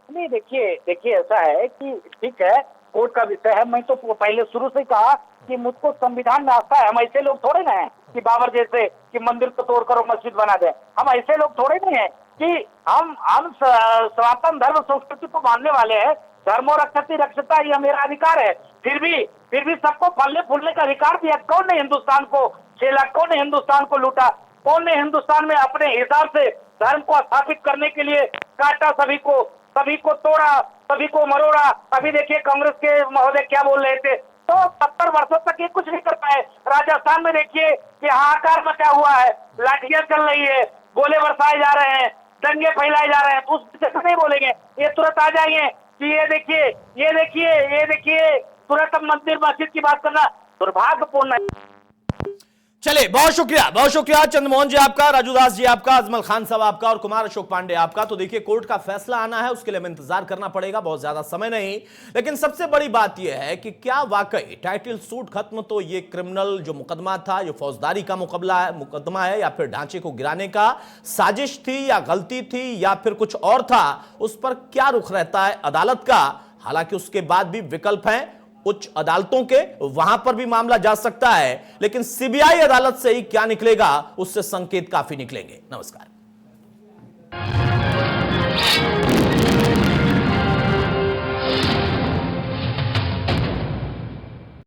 नहीं, देखिए ऐसा है कि ठीक है, कोर्ट का विषय है। मैं तो पहले शुरू से कहा कि मुझको संविधान में आस्था है। हम ऐसे लोग थोड़े ना हैं कि बाबर जैसे कि मंदिर को तोड़कर मस्जिद बना दें। हम ऐसे लोग थोड़े नहीं हैं कि हम सनातन धर्म संस्कृति को मानने वाले हैं। धर्मो रक्षति रक्षता, यह मेरा अधिकार है। फिर भी सबको फलने फूलने का अधिकार दिया। कौन ने हिंदुस्तान को खेला? कौन ने हिंदुस्तान को लूटा? कौन ने हिंदुस्तान में अपने हिसाब से धर्म को स्थापित करने के लिए काटा? सभी को तोड़ा, सभी को मरोड़ा। अभी देखिए कांग्रेस के महोदय क्या बोल रहे थे, तो 70 वर्षों तक ये कुछ नहीं कर पाए। राजस्थान में देखिए कि हाहाकार मचा हुआ है, लाठियां चल रही है, गोले बरसाए जा रहे हैं, दंगे फैलाए जा रहे हैं। तो उस विषय से नहीं बोलेंगे, ये तुरंत आ जाएंगे कि ये देखिए तुरंत अब मंदिर मस्जिद की बात करना दुर्भाग्यपूर्ण है। चलिए, बहुत शुक्रिया चंद्रमोहन जी आपका, राजू दास जी आपका, अजमल खान साहब आपका और कुमार अशोक पांडे आपका। तो देखिए, कोर्ट का फैसला आना है, उसके लिए हमें इंतजार करना पड़ेगा, बहुत ज्यादा समय नहीं। लेकिन सबसे बड़ी बात यह है कि क्या वाकई टाइटल सूट खत्म, तो ये क्रिमिनल जो मुकदमा था, जो फौजदारी का मुकदमा है, या फिर ढांचे को गिराने का साजिश थी, या गलती थी, या फिर कुछ और था, उस पर क्या रुख रहता है अदालत का। हालांकि उसके बाद भी विकल्प हैं उच्च अदालतों के, वहां पर भी मामला जा सकता है, लेकिन सीबीआई अदालत से ही क्या निकलेगा, उससे संकेत काफी निकलेंगे। नमस्कार।